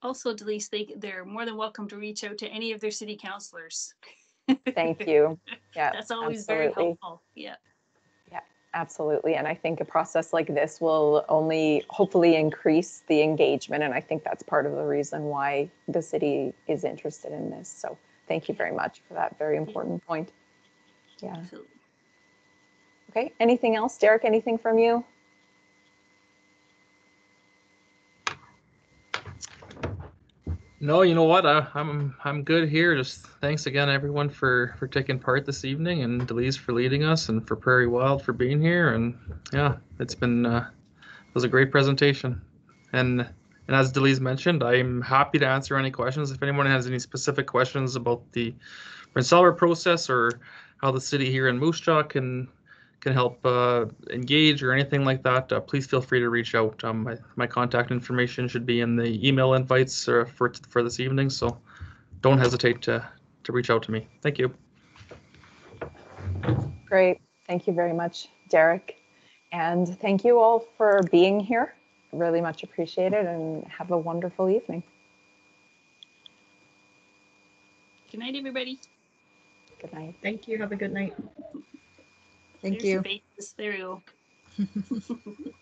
Also, Delise, they're more than welcome to reach out to any of their city councillors. Thank you. Yeah, that's always absolutely. very helpful. Yeah. Yeah, absolutely. And I think a process like this will only hopefully increase the engagement. And I think that's part of the reason why the city is interested in this. So thank you very much for that very important point. Yeah. Absolutely. Okay, anything else? Derek, anything from you? No, you know what? I'm good here. Just thanks again, everyone, for taking part this evening, and Delise for leading us, and for Prairie Wild for being here. And yeah, it's been it was a great presentation. And as Delise mentioned, I'm happy to answer any questions. If anyone has any specific questions about the Prince Albert process, or how the city here in Moose Jaw can help engage, or anything like that, please feel free to reach out. My contact information should be in the email invites for this evening, so don't hesitate to reach out to me. Thank you. Great. Thank you very much, Derek. And thank you all for being here. Really much appreciated, and have a wonderful evening. Good night, everybody. Good night. Thank you. Have a good night. Thank There's you. Faces. There you go.